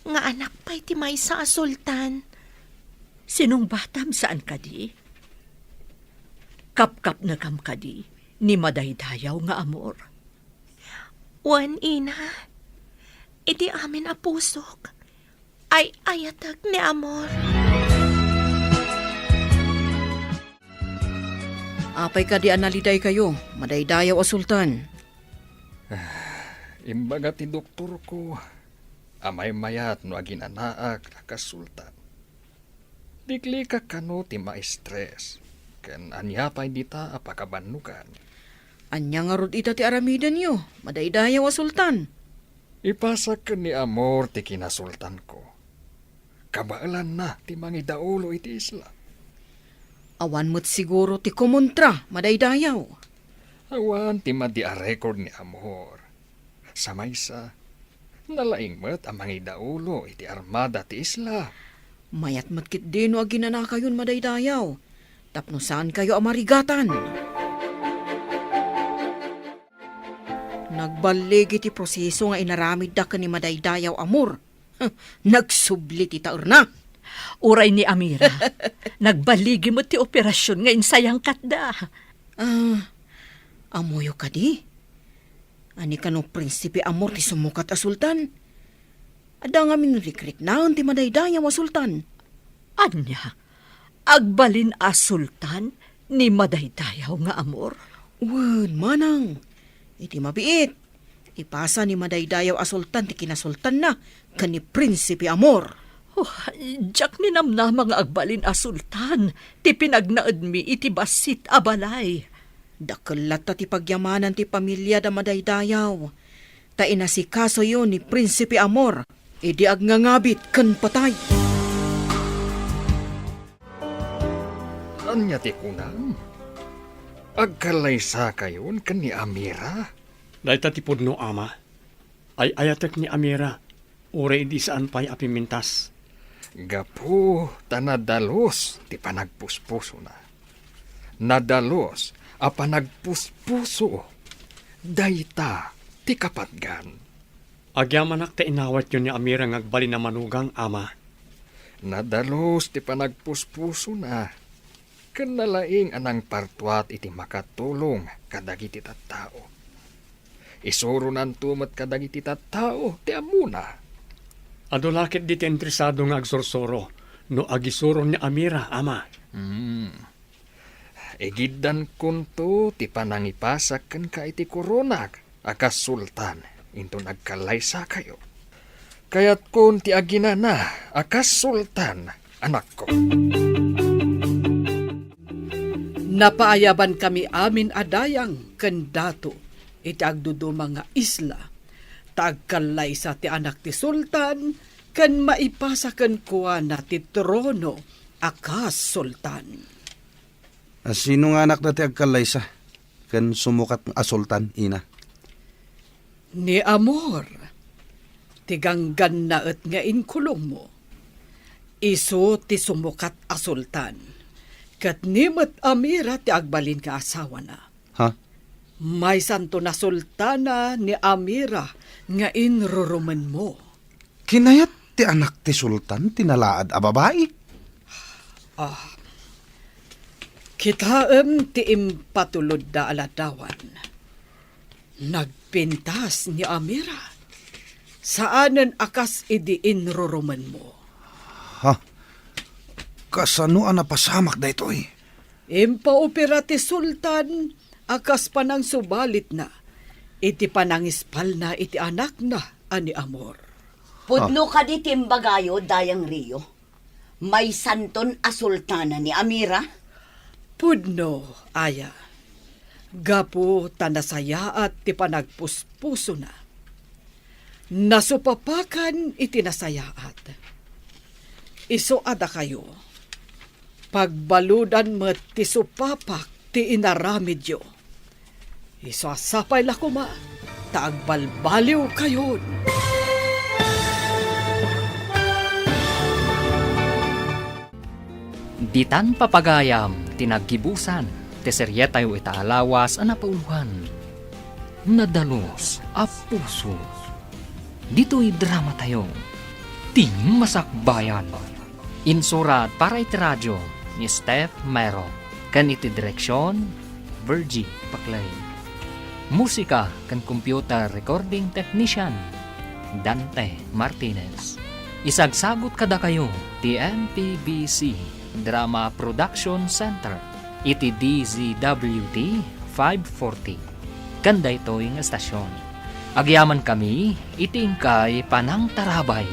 Nga anak pa'y ti may sa asultan. Sinong batam saan ka di? Kap-kap na kam ka di, ni madaydayaw nga amor. Wan, ina. Iti amin a pusok. Ay ayatag ni amor. Apay ka di analiday kayo, madaydayaw a sultan. Imbaga ti doktor ko. Amay mayat no aginanaak akasultan. Dikli ka kano ti ma-stress. Ken anya pa'y dita apakabanukan. Anya nga rod ita ti aramidan yo, madaydayaw a sultan. Ipasak ka ni amor ti kinasultan ko. Kabaalan na ti mangidaulo iti isla. Awan mo't siguro ti kumontra, madaydayaw. Awan ti madi a record ni amor. Sa maysa, nalaing met ang mangidaulo iti armada ti isla. Mayat matkit din o aginana kayon madaydayaw. Tapno saan kayo amarigatan? Nagbaligi ti proseso nga inaramid da ka ni madaydayaw amor. Nagsubli ti taor na. Uray ni Amira, nagbaligi mo ti operasyon nga insayang katda. Amoyo ka di? Ani ka no prinsipe amor ti sumukat a sultan? Ada nga minrikrik naon ti madaydayaw a sultan. Anya, Agbalin a sultan ni madaydayaw nga amor. Wen, manang. Iti mabiit. Ipasa ni madaydayaw a sultan ti kinasultan na kani Prinsipe Amor. Oh, jak ni namnama nga agbalin a sultan, ti pinagnaed mi iti basit a balay. Dakelat ta ti pagyamanan ti pamilya da madaydayaw. Ta inasikaso yun ni Prinsipe Amor. Idi agnangabit ken patay. Anya ti kunang? Agkalaysa kayon kan ni Amira? Dahil tatipod no ama, ay ayatek ni Amira, ure hindi saan pa'y apimintas. Gapu, tanadalos, ti panagpuspuso na. Nadalos, a panagpuspuso. Dayta, ti kapatgan. Agyamanak ta inawat yun ni Amira ngagbali na manugang ama. Nadalos, ti panagpuspuso na. Kanalaing anang partwat iti makatulong kadagiti tattao. Isuro nan tumat kadagiti tattao, ti amuna. Adulakit di ti interesado nga agsorsoro, no agisuro ni Amira, ama. Egiddan kunto ti panangipasak ken ka iti koronak akas sultan into nagkalaysa kayo. Kayat kun ti aginana akas sultan anak ko. Napaayaban kami amin adayang kandato iti agduduma nga isla. Tagkalay sa ti anak ti sultan kan maipasa ken kuana ti trono akas sultan. Sino nga anak na ti agkalaysa? Kan sumukat nga sultan, ina. Ni Amor, tiganggan na et nga inkulong mo. Iso ti sumukat a sultan. Kat nimet Amira ti agbalin ka asawa na. Ha? May santo na sultana ni Amira nga inruruman mo. Kinayat ti anak ti sultan tinalaad a babae. Kitaem ti impatulod da aladawan. Nagpintas ni Amira. Saanen akas idi inruruman mo. Ha? Kasano ang napasamak da ito eh? Impaopera ti sultan akas panang subalit na. Iti panangispal na iti anak na ani Amor. Pudno ka di timbagayo, dayang Rio. May santon a sultana ni Amira. Pudno, aya. Gapu tanasaya at ti panagpuspuso na. Nasupapakan iti nasayaat. Iso ada kayo. Pagbaludan mo ti supapak ti inaramidyo. Iso asapay lakuma, taagbalbaliw kayon. Ditan papagayam, tinaggibusan, ti seryetayo itaalawas ang napauluhan. Nadalos a puso. Dito'y drama tayo. Ting Masakbayan. Insurat para iti radyo ni Steph Mero. Kan iti direksyon, Virgie Paclay. Musika kan computer recording technician, Dante Martinez. Isagsagot kada kayo, ti MPBC Drama Production Center. Iti DZWT 540. Kanda ito yung estasyon. Agyaman kami, itingkay panang tarabay.